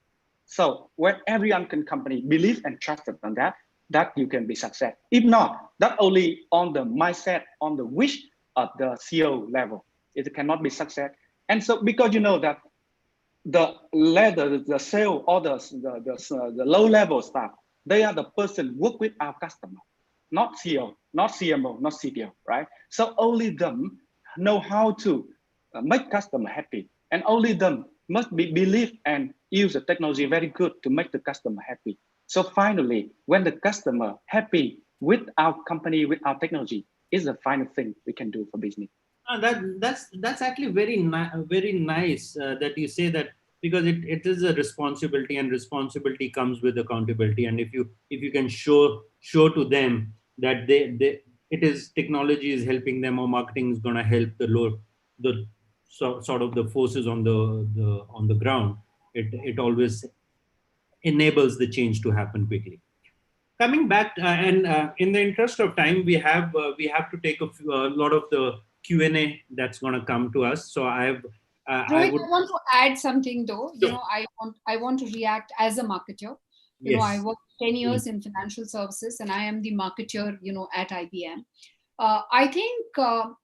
So when everyone can company believe and trust on that, that you can be success. If not, that only on the mindset, on the wish of the CEO level, it cannot be success. And so because you know that the ladder, the sale or the low level staff, they are the person work with our customer, not CEO, not CMO, not CTO, right? So only them know how to make customer happy, and only them must be believe and use the technology very good to make the customer happy. So finally, when the customer happy with our company, with our technology, is the final thing we can do for business. That's actually very nice that you say that, because it is a responsibility, and responsibility comes with accountability. And if you can show to them that it is technology is helping them, or marketing is going to help the sort of the forces on the ground, it always enables the change to happen quickly. Coming back, in the interest of time, we have to take a lot of the Q&A that's going to come to us. So Rohit, I want to add something though. Sure. You know, I want to react as a marketer. You know, I worked 10 years in financial services, and I am the marketer, you know, at IBM. I think,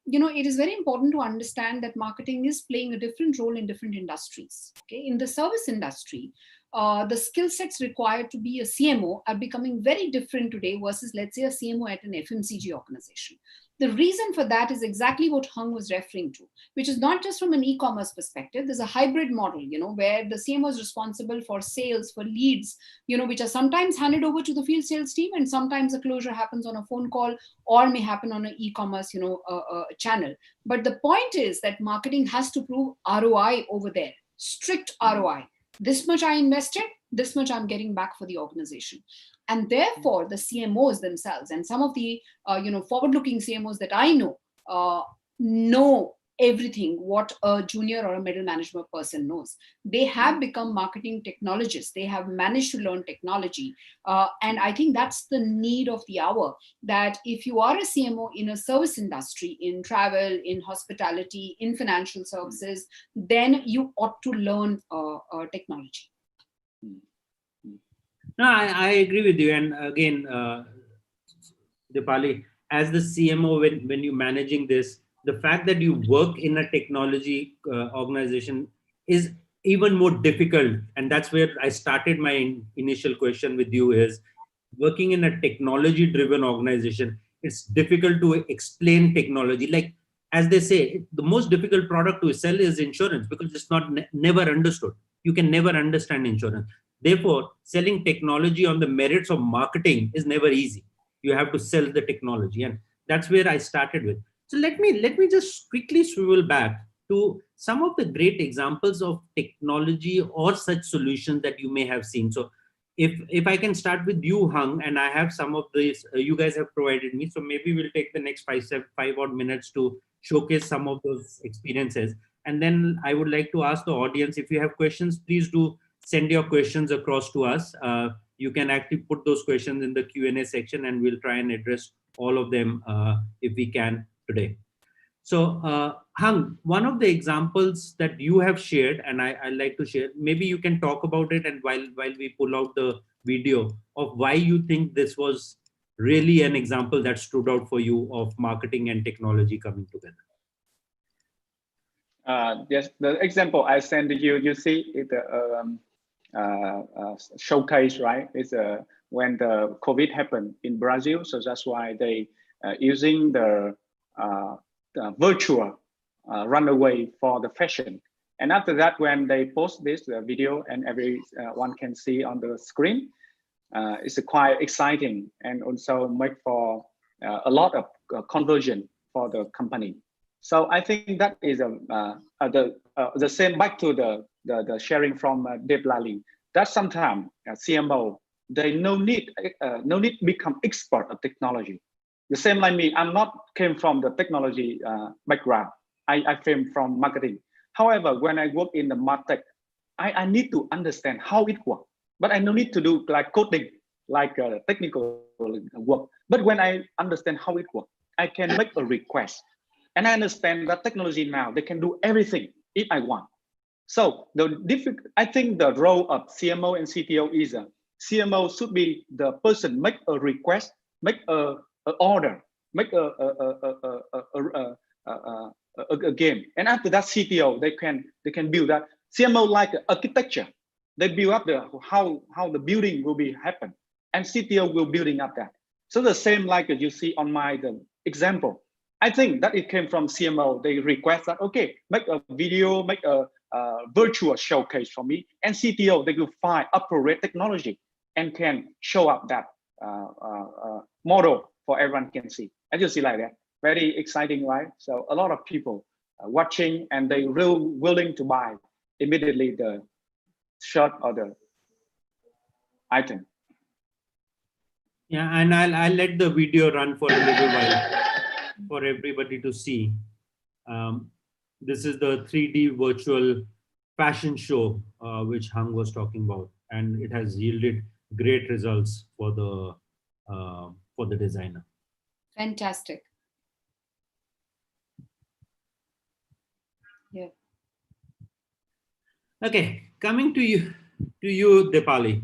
you know, it is very important to understand that marketing is playing a different role in different industries. Okay, in the service industry, the skill sets required to be a CMO are becoming very different today versus, let's say, a CMO at an FMCG organization. The reason for that is exactly what Hung was referring to, which is not just from an e-commerce perspective. There's a hybrid model, you know, where the CMO is responsible for sales, for leads, you know, which are sometimes handed over to the field sales team, and sometimes a closure happens on a phone call or may happen on an e-commerce, you know, channel. But the point is that marketing has to prove ROI over there, strict ROI. This much I invested, this much I'm getting back for the organization. And therefore, the CMOs themselves, and some of the you know, forward-looking CMOs that I know, know everything what a junior or a middle management person knows. They have become marketing technologists. They have managed to learn technology. And I think that's the need of the hour, that if you are a CMO in a service industry, in travel, in hospitality, in financial services, then you ought to learn technology. No, I agree with you. And again, Dipali, as the CMO, when you're managing this, the fact that you work in a technology organization is even more difficult. And that's where I started my initial question with you is, working in a technology driven organization, it's difficult to explain technology. Like, as they say, the most difficult product to sell is insurance, because it's not never understood. You can never understand insurance. Therefore, selling technology on the merits of marketing is never easy. You have to sell the technology, and that's where I started with. So let me just quickly swivel back to some of the great examples of technology or such solutions that you may have seen. So if I can start with you, Hung, and I have some of these you guys have provided me, so maybe we'll take the next five odd minutes to showcase some of those experiences, and then I would like to ask the audience, if you have questions, please do send your questions across to us. You can actually put those questions in the Q&A section, and we'll try and address all of them if we can today. So, Hung, one of the examples that you have shared, and I like to share, maybe you can talk about it, and while we pull out the video of why you think this was really an example that stood out for you of marketing and technology coming together. Yes, the example I sent to you, you see it showcase, right? It's when the COVID happened in Brazil, so that's why they using the virtual runaway for the fashion. And after that, when they post this video and everyone can see on the screen, it's quite exciting and also make for a lot of conversion for the company. So I think that is the same, back to the sharing from Dave Lally, that sometimes CMO, they no need become expert of technology. The same like me, I'm not came from the technology background. I came from marketing. However, when I work in the martech, I need to understand how it works. But I no need to do like coding, like technical work. But when I understand how it works, I can make a request. And I understand that technology now, they can do everything if I want. So I think the role of CMO and CTO is CMO should be the person make a request, make a order, make a game, and after that CTO they can build that. CMO like architecture, they build up how the building will be happen, and CTO will building up that. So the same like you see on my example. I think that it came from CMO. They request that, okay, make a video, make a virtual showcase for me, and CTO they will find appropriate technology and can show up that model for everyone can see. As you see like that, very exciting, right? So a lot of people watching, and they real willing to buy immediately the shirt or the item. Yeah, and I'll let the video run for a little while for everybody to see. This is the 3D virtual fashion show which Hung was talking about, and it has yielded great results for the designer. Fantastic. Yeah. Okay, coming to you, Dipali.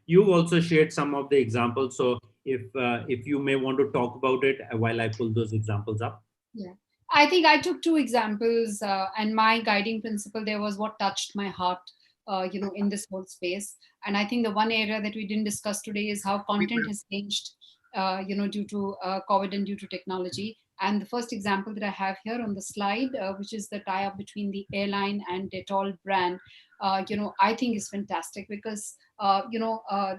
You've also shared some of the examples. So if you may want to talk about it while I pull those examples up. Yeah, I think I took two examples, and my guiding principle there was what touched my heart, in this whole space. And I think the one area that we didn't discuss today is how content has changed, due to COVID and due to technology. And the first example that I have here on the slide, which is the tie-up between the airline and Dettol brand, I think is fantastic because,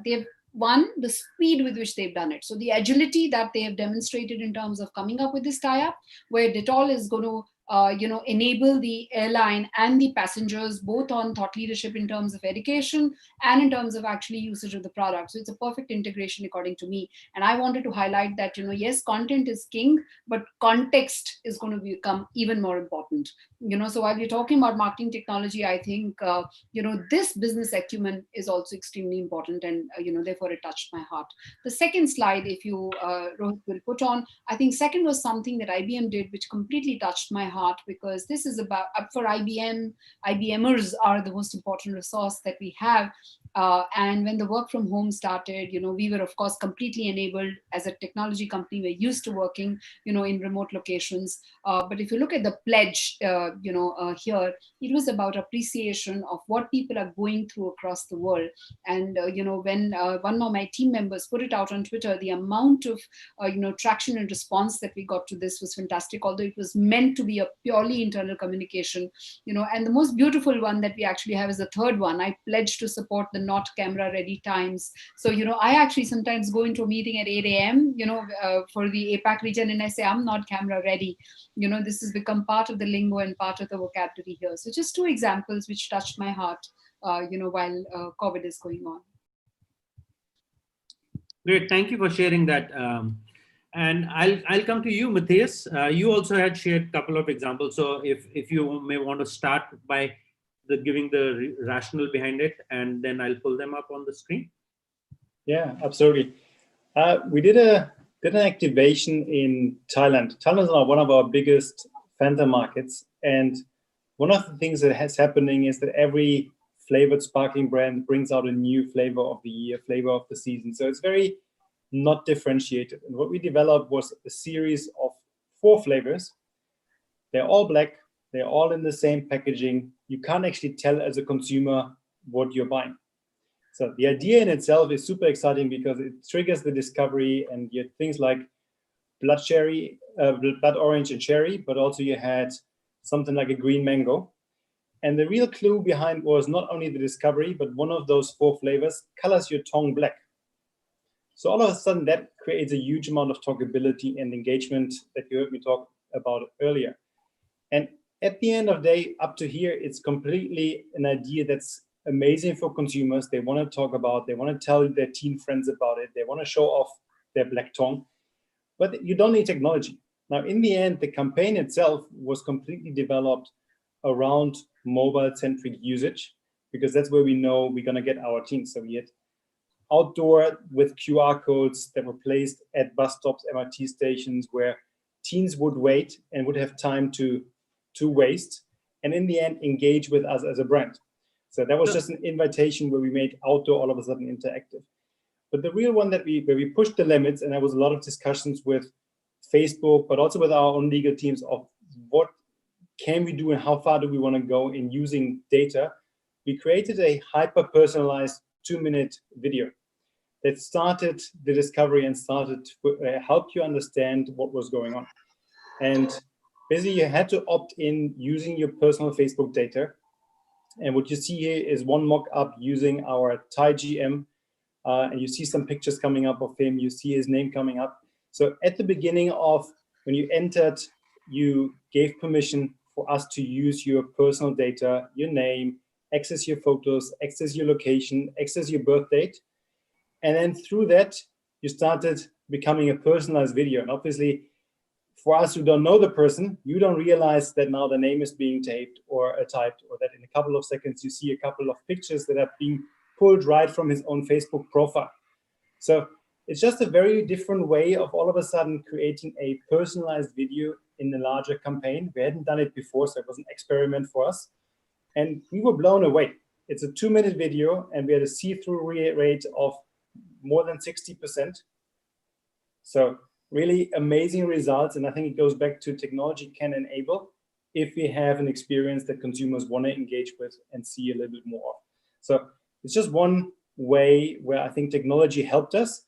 they've the speed with which they've done it. So the agility that they have demonstrated in terms of coming up with this tie-up, where Dettol is going to enable the airline and the passengers both on thought leadership in terms of education and in terms of actually usage of the product. So it's a perfect integration according to me. And I wanted to highlight that, yes, content is king, but context is going to become even more important. So while we're talking about marketing technology, I think, this business acumen is also extremely important, and, therefore it touched my heart. The second slide, if you, Rohit, will put on, I think second was something that IBM did, which completely touched my heart, because this is about, for IBM, IBMers are the most important resource that we have. And when the work from home started, we were, of course, completely enabled as a technology company. We're used to working, in remote locations. But if you look at the pledge, here, it was about appreciation of what people are going through across the world. And, when one of my team members put it out on Twitter, the amount of, traction and response that we got to this was fantastic, although it was meant to be a purely internal communication, and the most beautiful one that we actually have is the third one. I pledge to support the not camera ready times. So, I actually sometimes go into a meeting at 8 a.m., for the APAC region, and I say, I'm not camera ready. This has become part of the lingo and part of the vocabulary here. So just two examples which touched my heart, while COVID is going on. Great, thank you for sharing that. And I'll come to you, Matthias. You also had shared a couple of examples. So if you may want to start by giving the rationale behind it, and then I'll pull them up on the screen. Yeah, absolutely. We did an activation in Thailand. Thailand is now one of our biggest Fanta markets. And one of the things that is happening is that every flavored sparkling brand brings out a new flavor of the year, flavor of the season. So it's very not differentiated. And what we developed was a series of 4 flavors. They're all black. They're all in the same packaging. You can't actually tell as a consumer what you're buying. So the idea in itself is super exciting because it triggers the discovery, and you had things like blood orange and cherry, but also you had something like a green mango. And the real clue behind was not only the discovery, but one of those 4 flavors colors your tongue black. So all of a sudden that creates a huge amount of talkability and engagement that you heard me talk about earlier. And at the end of the day, up to here, it's completely an idea that's amazing for consumers. They want to talk about, they want to tell their teen friends about it. They want to show off their black tongue, but you don't need technology. Now, in the end, the campaign itself was completely developed around mobile-centric usage, because that's where we know we're going to get our teens. So we had outdoor with QR codes that were placed at bus stops, MRT stations, where teens would wait and would have time to waste, and in the end, engage with us as a brand. So that was just an invitation where we made outdoor all of a sudden interactive. But the real one where we pushed the limits, and there was a lot of discussions with Facebook, but also with our own legal teams of what can we do and how far do we want to go in using data. We created a hyper-personalized 2-minute video that started the discovery and started to help you understand what was going on. And basically, you had to opt in using your personal Facebook data. And what you see here is one mock-up using our Thai GM. And you see some pictures coming up of him. You see his name coming up. So at the beginning of when you entered, you gave permission for us to use your personal data, your name, access your photos, access your location, access your birth date. And then through that, you started becoming a personalized video. And obviously, for us who don't know the person, you don't realize that now the name is being typed, or that in a couple of seconds you see a couple of pictures that are being pulled right from his own Facebook profile. So it's just a very different way of all of a sudden creating a personalized video in a larger campaign. We hadn't done it before, so it was an experiment for us. And we were blown away. It's a 2-minute video, and we had a see-through rate of more than 60%. So really amazing results. And I think it goes back to technology can enable if we have an experience that consumers want to engage with and see a little bit more of. So it's just one way where I think technology helped us.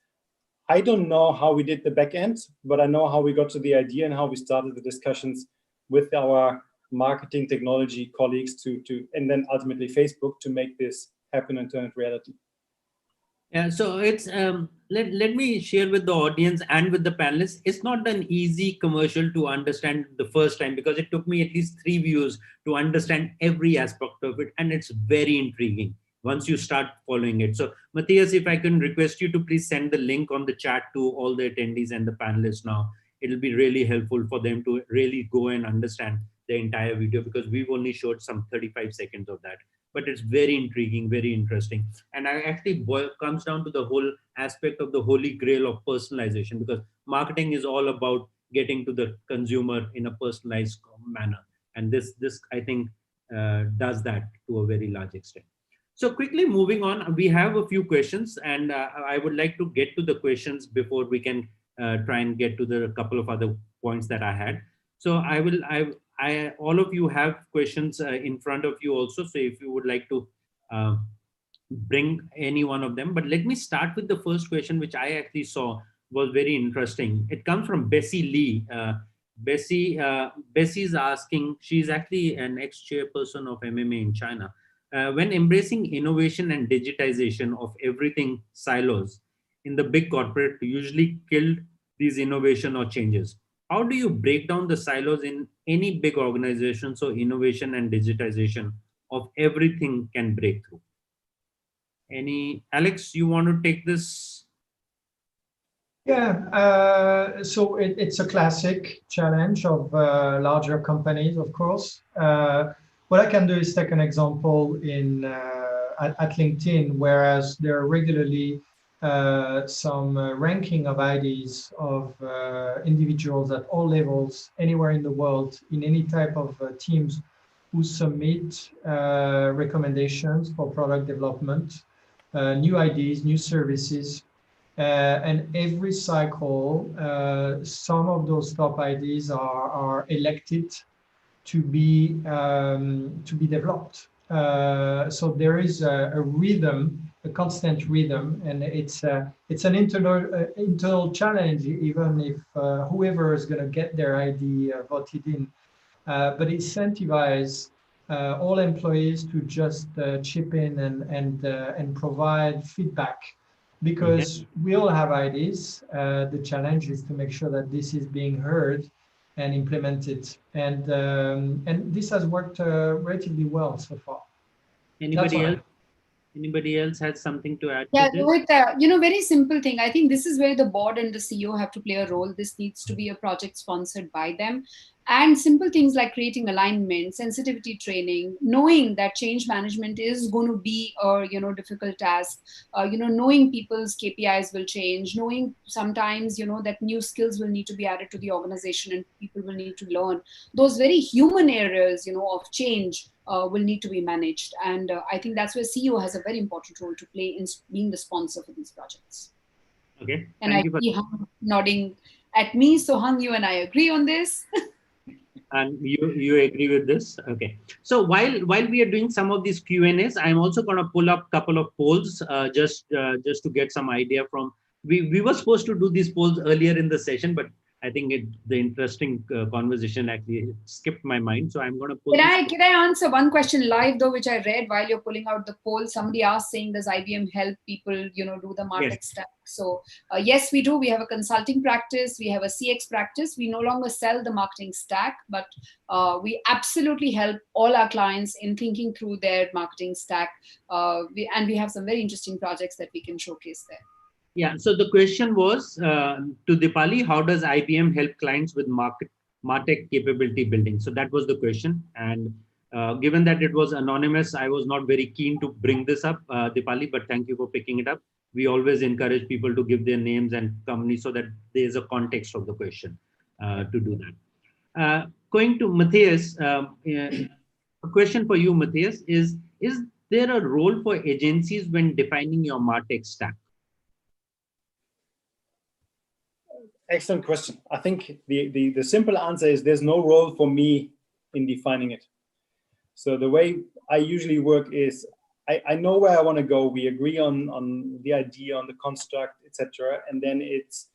I don't know how we did the back end, but I know how we got to the idea and how we started the discussions with our marketing technology colleagues and then ultimately Facebook to make this happen and turn it reality. Yeah, so it's let me share with the audience and with the panelists. It's not an easy commercial to understand the first time because it took me at least 3 views to understand every aspect of it, and it's very intriguing once you start following it. So, Matthias, if I can request you to please send the link on the chat to all the attendees and the panelists now, it'll be really helpful for them to really go and understand the entire video because we've only showed some 35 seconds of that, but it's very intriguing, very interesting. And I actually comes down to the whole aspect of the holy grail of personalization, because marketing is all about getting to the consumer in a personalized manner, and this I think does that to a very large extent. So quickly moving on, we have a few questions, and I would like to get to the questions before we can try and get to the couple of other points that I had. So I all of you have questions in front of you also. So if you would like to uh, bring any one of them. But let me start with the first question, which I actually saw was very interesting. It comes from Bessie Lee. Bessie is asking, she's actually an ex-chairperson of MMA in China. When embracing innovation and digitization of everything silos in the big corporate usually killed these innovation or changes. How do you break down the silos in any big organization so innovation and digitization of everything can break through? Any, Alex, you want to take this? Yeah, so it's a classic challenge of larger companies, of course. What I can do is take an example in at LinkedIn, whereas there are regularly some ranking of IDs of individuals at all levels, anywhere in the world, in any type of teams who submit recommendations for product development, new ideas, new services. And every cycle, some of those top ideas are elected to be developed. So there is a rhythm, a constant rhythm, and it's an internal challenge, even if whoever is going to get their idea voted in. But incentivize all employees to just chip in and provide feedback, because we all have ideas. The challenge is to make sure that this is being heard and implemented, and this has worked relatively well so far. Anybody else? Anybody else has something to add Yeah, to this? Rohit, very simple thing. I think this is where the board and the CEO have to play a role. This needs to be a project sponsored by them. And simple things like creating alignment, sensitivity training, knowing that change management is going to be a difficult task. Knowing people's KPIs will change, knowing sometimes that new skills will need to be added to the organization and people will need to learn. Those very human areas of change will need to be managed. And I think that's where CEO has a very important role to play in being the sponsor for these projects. Okay. And I see Hung nodding at me. So Hung, you and I agree on this. And you agree with this? Okay. So while we are doing some of these Q&As, I'm also going to pull up a couple of polls just to get some idea from. We were supposed to do these polls earlier in the session, but I think the interesting conversation actually skipped my mind. So I'm going to pull. Can I answer one question live though, which I read while you're pulling out the poll? Somebody asked saying, does IBM help people, do the MarTech stack? So yes, we do. We have a consulting practice. We have a CX practice. We no longer sell the marketing stack, but we absolutely help all our clients in thinking through their marketing stack. And we have some very interesting projects that we can showcase there. Yeah. So the question was to Dipali, how does IBM help clients with MarTech capability building? So that was the question. And given that it was anonymous, I was not very keen to bring this up, Dipali, but thank you for picking it up. We always encourage people to give their names and companies so that there's a context of the question to do that. Going to Matthias, a question for you, Matthias, is there a role for agencies when defining your MarTech stack? Excellent question. I think the simple answer is there's no role for me in defining it. So the way I usually work is I know where I want to go. We agree on the idea, on the construct, etc. And then it's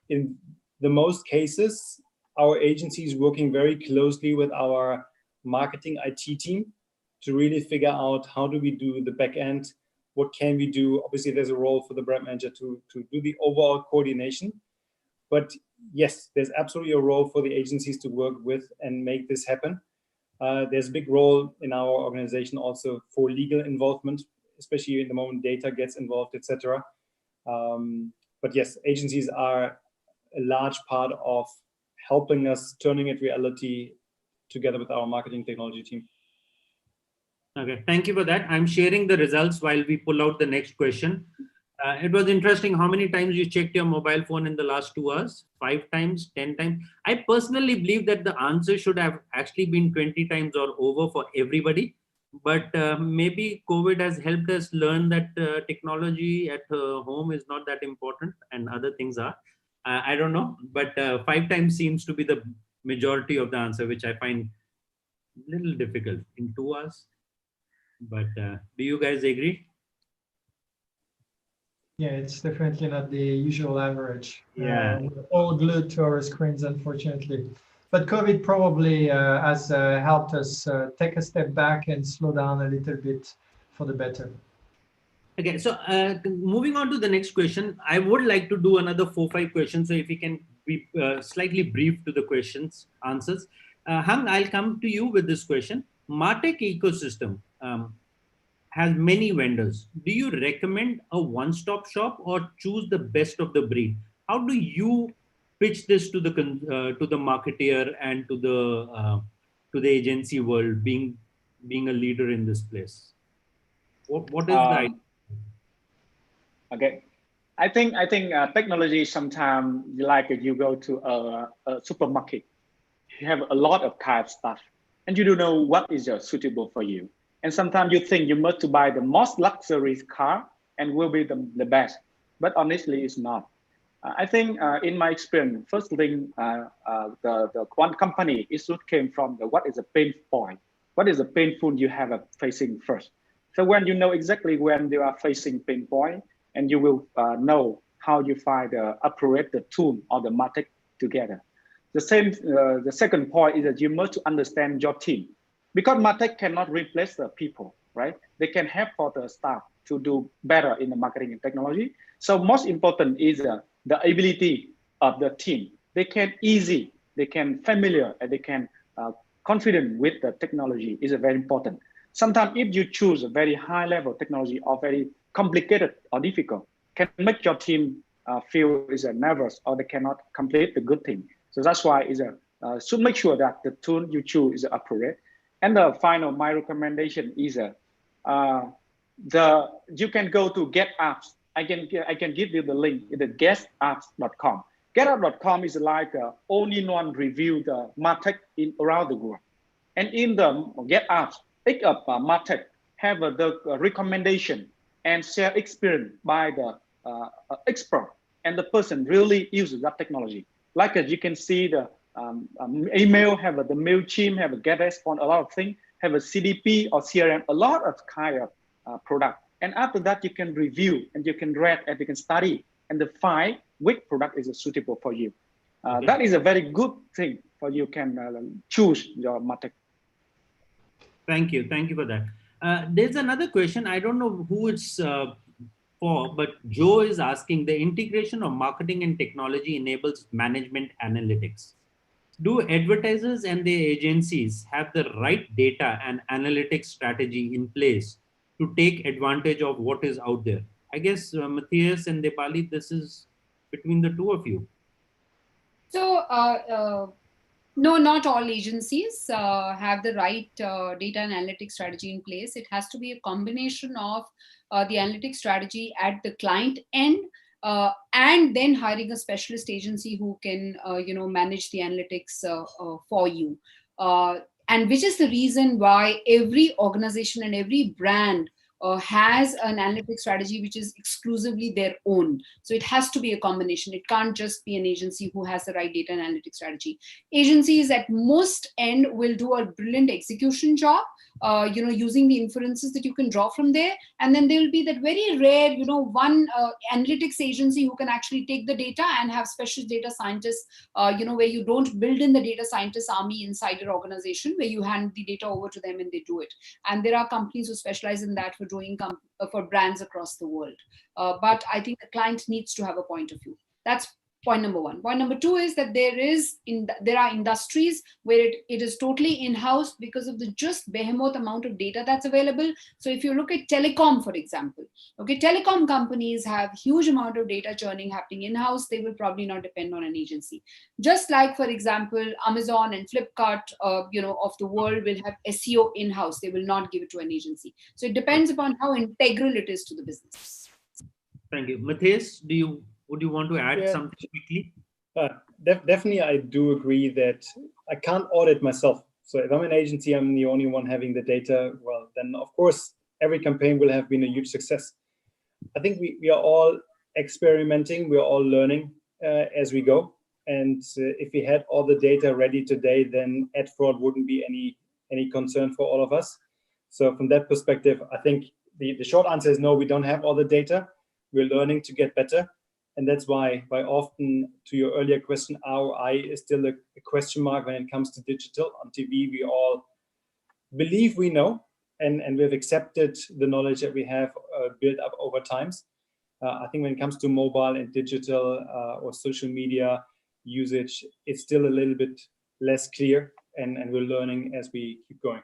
in the most cases, our agency is working very closely with our marketing IT team to really figure out how do we do the back end, what can we do? Obviously, there's a role for the brand manager to do the overall coordination. But yes, there's absolutely a role for the agencies to work with and make this happen. There's a big role in our organization also for legal involvement, especially in the moment data gets involved, etc. But yes, agencies are a large part of helping us turning it reality together with our marketing technology team. Okay, thank you for that. I'm sharing the results while we pull out the next question. It was interesting how many times you checked your mobile phone in the last 2 hours, 5 times, 10 times. I personally believe that the answer should have actually been 20 times or over for everybody. But maybe COVID has helped us learn that technology at home is not that important and other things are. I don't know, but 5 times seems to be the majority of the answer, which I find a little difficult in 2 hours. But do you guys agree? Yeah, it's definitely not the usual average. Yeah. We're all glued to our screens, unfortunately. But COVID probably has helped us take a step back and slow down a little bit for the better. Okay, so moving on to the next question, I would like to do another 4-5 questions. So if you can be slightly brief to the questions, answers. Hang, I'll come to you with this question. MarTech ecosystem has many vendors. Do you recommend a one-stop shop or choose the best of the breed? How do you pitch this to the marketeer and to the agency world, being a leader in this place? What is the idea? Okay, I think technology sometimes like you go to a supermarket, you have a lot of kind of stuff, and you don't know what is suitable for you. And sometimes you think you must to buy the most luxury car and will be the best, but honestly, it's not. I think in my experience, first thing, the one company it should came from what is the pain point, what is the painful you have facing first. So when you know exactly when you are facing pain point, and you will know how you find the appropriate the tool or the market together. The second point is that you must understand your team, because market cannot replace the people, right? They can help for the staff to do better in the marketing and technology. So most important is the ability of the team. They can familiar, and they can confident with the technology is very important. Sometimes if you choose a very high level technology or very complicated or difficult, can make your team feel is nervous or they cannot complete the good thing. So that's why should make sure that the tool you choose is appropriate. And the final, my recommendation is you can go to Get Apps. I can give you the link in the getapps.com. Getup.com is like all-in-one review the martech around the world. And in the Get Apps, pick up martech, have the recommendation and share experience by the expert and the person really uses that technology. Like you can see the email, have the MailChimp, have a GetResponse, a lot of things, have a CDP or CRM, a lot of kind of product. And after that, you can review and you can read and you can study and define which product is suitable for you. Okay. That is a very good thing for you can choose your market. Thank you for that. There's another question. I don't know who it's for, but Joe is asking, the integration of marketing and technology enables management analytics. Do advertisers and their agencies have the right data and analytics strategy in place to take advantage of what is out there? I guess Matthias and Depali, this is between the two of you. So, no, not all agencies have the right data and analytics strategy in place. It has to be a combination of the analytics strategy at the client end, and then hiring a specialist agency who can, manage the analytics for you. And which is the reason why every organization and every brand has an analytics strategy which is exclusively their own. So it has to be a combination. It can't just be an agency who has the right data and analytics strategy. Agencies at most end will do a brilliant execution job, using the inferences that you can draw from there. And then there will be that very rare, one analytics agency who can actually take the data and have special data scientists, where you don't build in the data scientist army inside your organization, where you hand the data over to them and they do it. And there are companies who specialize in that for doing for brands across the world. But I think the client needs to have a point of view. That's point number one. Point number two is that there are industries where it is totally in-house because of the just behemoth amount of data that's available. So if you look at telecom, for example, okay, telecom companies have huge amount of data churning happening in-house. They will probably not depend on an agency. Just like, for example, Amazon and Flipkart, of the world will have SEO in-house. They will not give it to an agency. So it depends upon how integral it is to the business. Thank you. Matthias, would you want to add something quickly? Definitely, I do agree that I can't audit myself. So if I'm an agency, I'm the only one having the data. Well, then of course, every campaign will have been a huge success. I think we are all experimenting. We are all learning as we go. And if we had all the data ready today, then ad fraud wouldn't be any concern for all of us. So from that perspective, I think the short answer is no, we don't have all the data. We're learning to get better. And that's why often, to your earlier question, ROI is still a question mark when it comes to digital. On TV, we all believe we know, and we've accepted the knowledge that we have built up over times. I think when it comes to mobile and digital or social media usage, it's still a little bit less clear, and we're learning as we keep going.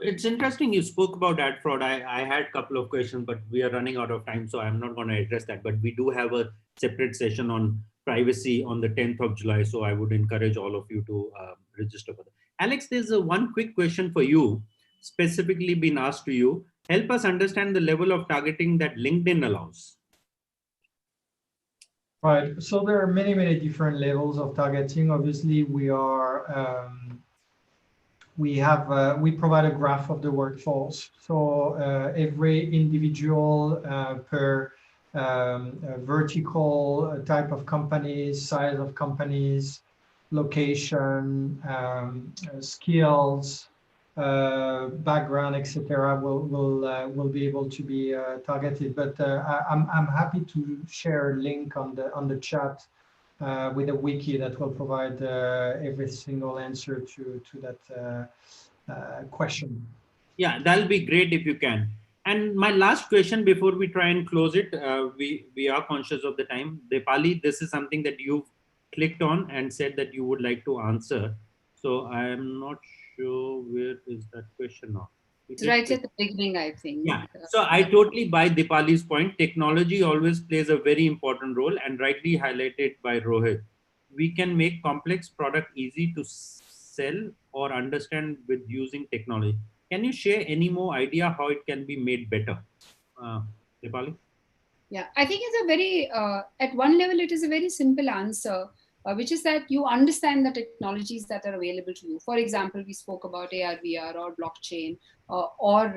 It's interesting you spoke about ad fraud. I had a couple of questions, but we are running out of time, so I'm not going to address that. But we do have a separate session on privacy on the 10th of July, so I would encourage all of you to register for that. Alex, there's one quick question for you, specifically been asked to you. Help us understand the level of targeting that LinkedIn allows. Right. So there are many different levels of targeting. Obviously, we are we provide a graph of the workforce. So every individual per vertical type of companies, size of companies, location, skills, background, etc., will be able to be targeted. But I'm happy to share a link on the chat with a wiki that will provide every single answer to that question. Yeah, that'll be great if you can. And my last question before we try and close it, we are conscious of the time. Dipali, this is something that you've clicked on and said that you would like to answer. So I'm not sure where is that question now. It's right at the beginning, I think. Yeah. So I totally buy Dipali's point. Technology always plays a very important role, and rightly highlighted by Rohit. We can make complex product easy to sell or understand with using technology. Can you share any more idea how it can be made better? Dipali? Yeah, I think it's a very, at one level, it is a very simple answer, which is that you understand the technologies that are available to you. For example, we spoke about AR, VR or blockchain, or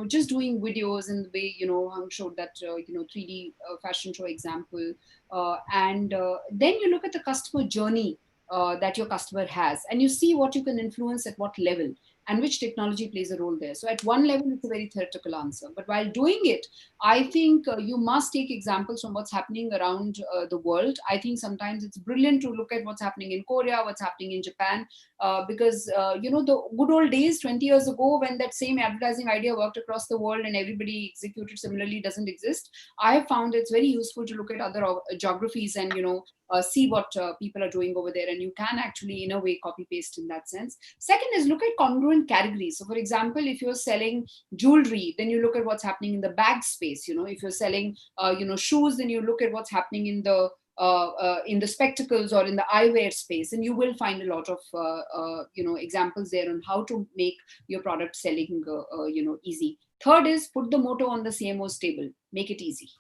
just doing videos in the way, Hung showed that, 3D fashion show example. And then you look at the customer journey that your customer has, and you see what you can influence at what level and which technology plays a role there. So at one level, it's a very theoretical answer. But while doing it, I think you must take examples from what's happening around the world. I think sometimes it's brilliant to look at what's happening in Korea, what's happening in Japan, because, the good old days 20 years ago when that same advertising idea worked across the world and everybody executed similarly doesn't exist. I have found it's very useful to look at other geographies and, see what people are doing over there. And you can actually, in a way, copy paste in that sense. Second is look at congruent categories. So for example, if you're selling jewelry, then you look at what's happening in the bag space. If you're selling, shoes, then you look at what's happening in the spectacles or in the eyewear space. And you will find a lot of, examples there on how to make your product selling, easy. Third is put the motto on the CMO's table, make it easy.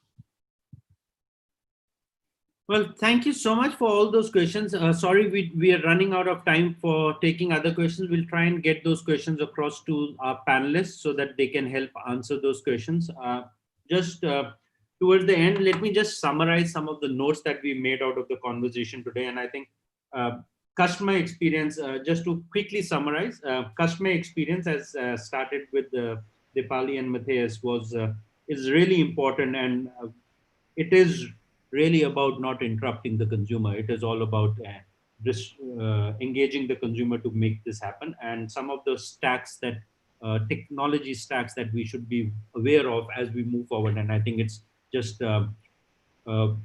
Well, thank you so much for all those questions. Sorry, we are running out of time for taking other questions. We'll try and get those questions across to our panelists so that they can help answer those questions. Just towards the end, let me just summarize some of the notes that we made out of the conversation today. And I think customer experience, just to quickly summarize, customer experience as started with Dipali and Matthias is really important, and it is really about not interrupting the consumer. It is all about engaging the consumer to make this happen. And some of the stacks that technology stacks that we should be aware of as we move forward. And I think it's just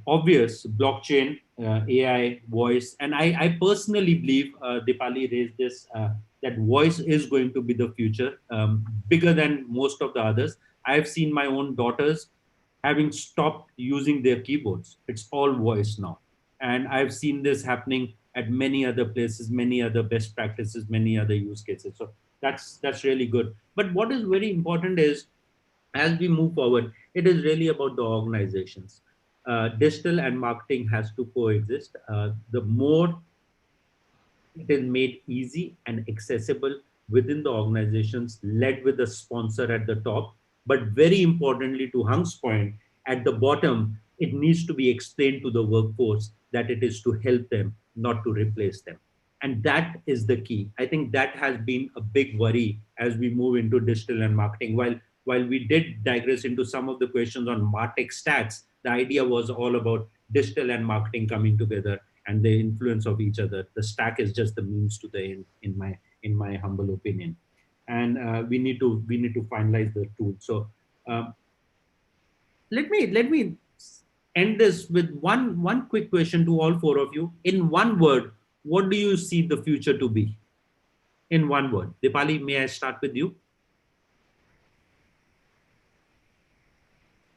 obvious: blockchain, AI, voice. And I personally believe, Dipali raised this, that voice is going to be the future, bigger than most of the others. I've seen my own daughters having stopped using their keyboards. It's all voice now. And I've seen this happening at many other places, many other best practices, many other use cases. So that's really good. But what is very important is, as we move forward, it is really about the organizations. Digital and marketing has to coexist. The more it is made easy and accessible within the organizations, led with the sponsor at the top, but very importantly, to Hang's point, at the bottom, it needs to be explained to the workforce that it is to help them, not to replace them. And that is the key. I think that has been a big worry as we move into digital and marketing. While we did digress into some of the questions on MarTech stacks, the idea was all about digital and marketing coming together and the influence of each other. The stack is just the means to the end, in my humble opinion. And we need to finalize the tool. So let me end this with one quick question to all four of you. In one word, what do you see the future to be? In one word. Dipali, may I start with you?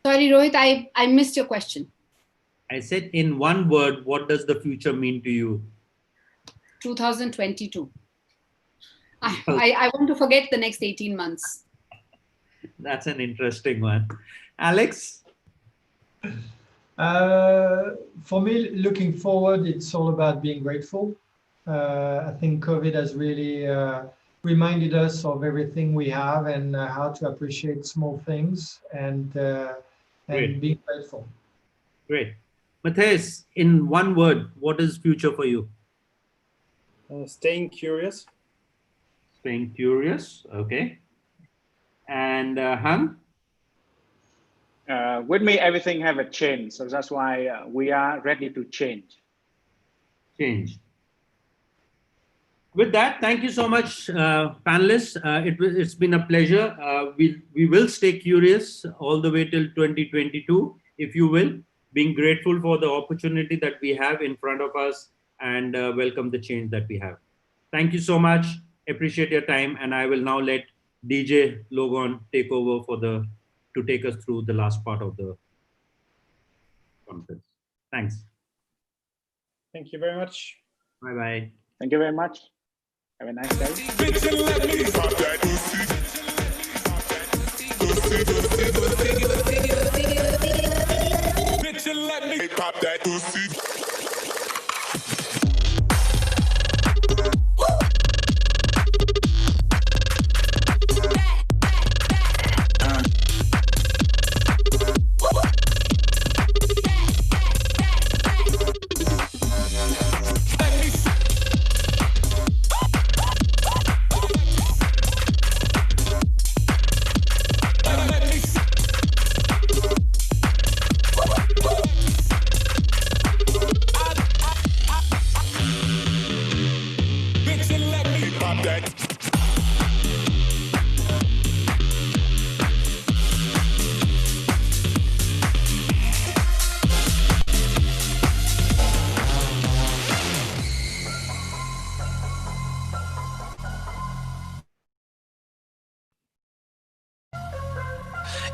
Sorry, Rohit, I missed your question. I said, in one word, what does the future mean to you? 2022. I want to forget the next 18 months. That's an interesting one. Alex? For me, looking forward, it's all about being grateful. I think COVID has really reminded us of everything we have and how to appreciate small things and being grateful. Great. Matthias, in one word, what is future for you? Staying curious. Staying curious, okay. And Hang? With me, everything have a change. So that's why we are ready to change. Change. With that, thank you so much, panelists. It's been a pleasure. We will stay curious all the way till 2022, if you will, being grateful for the opportunity that we have in front of us and welcome the change that we have. Thank you so much. Appreciate your time. And I will now let DJ Logan take over to take us through the last part of the conference. Thanks. Thank you very much. Bye-bye. Thank you very much. Have a nice day. Let me pop that pussy.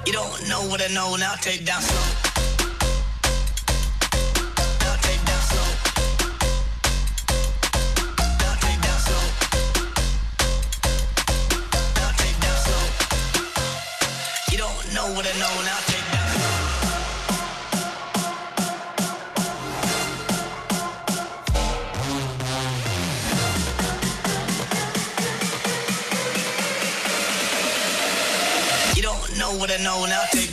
You don't know what I know, now take down slow. What I know, now take that. You don't know what I know, now take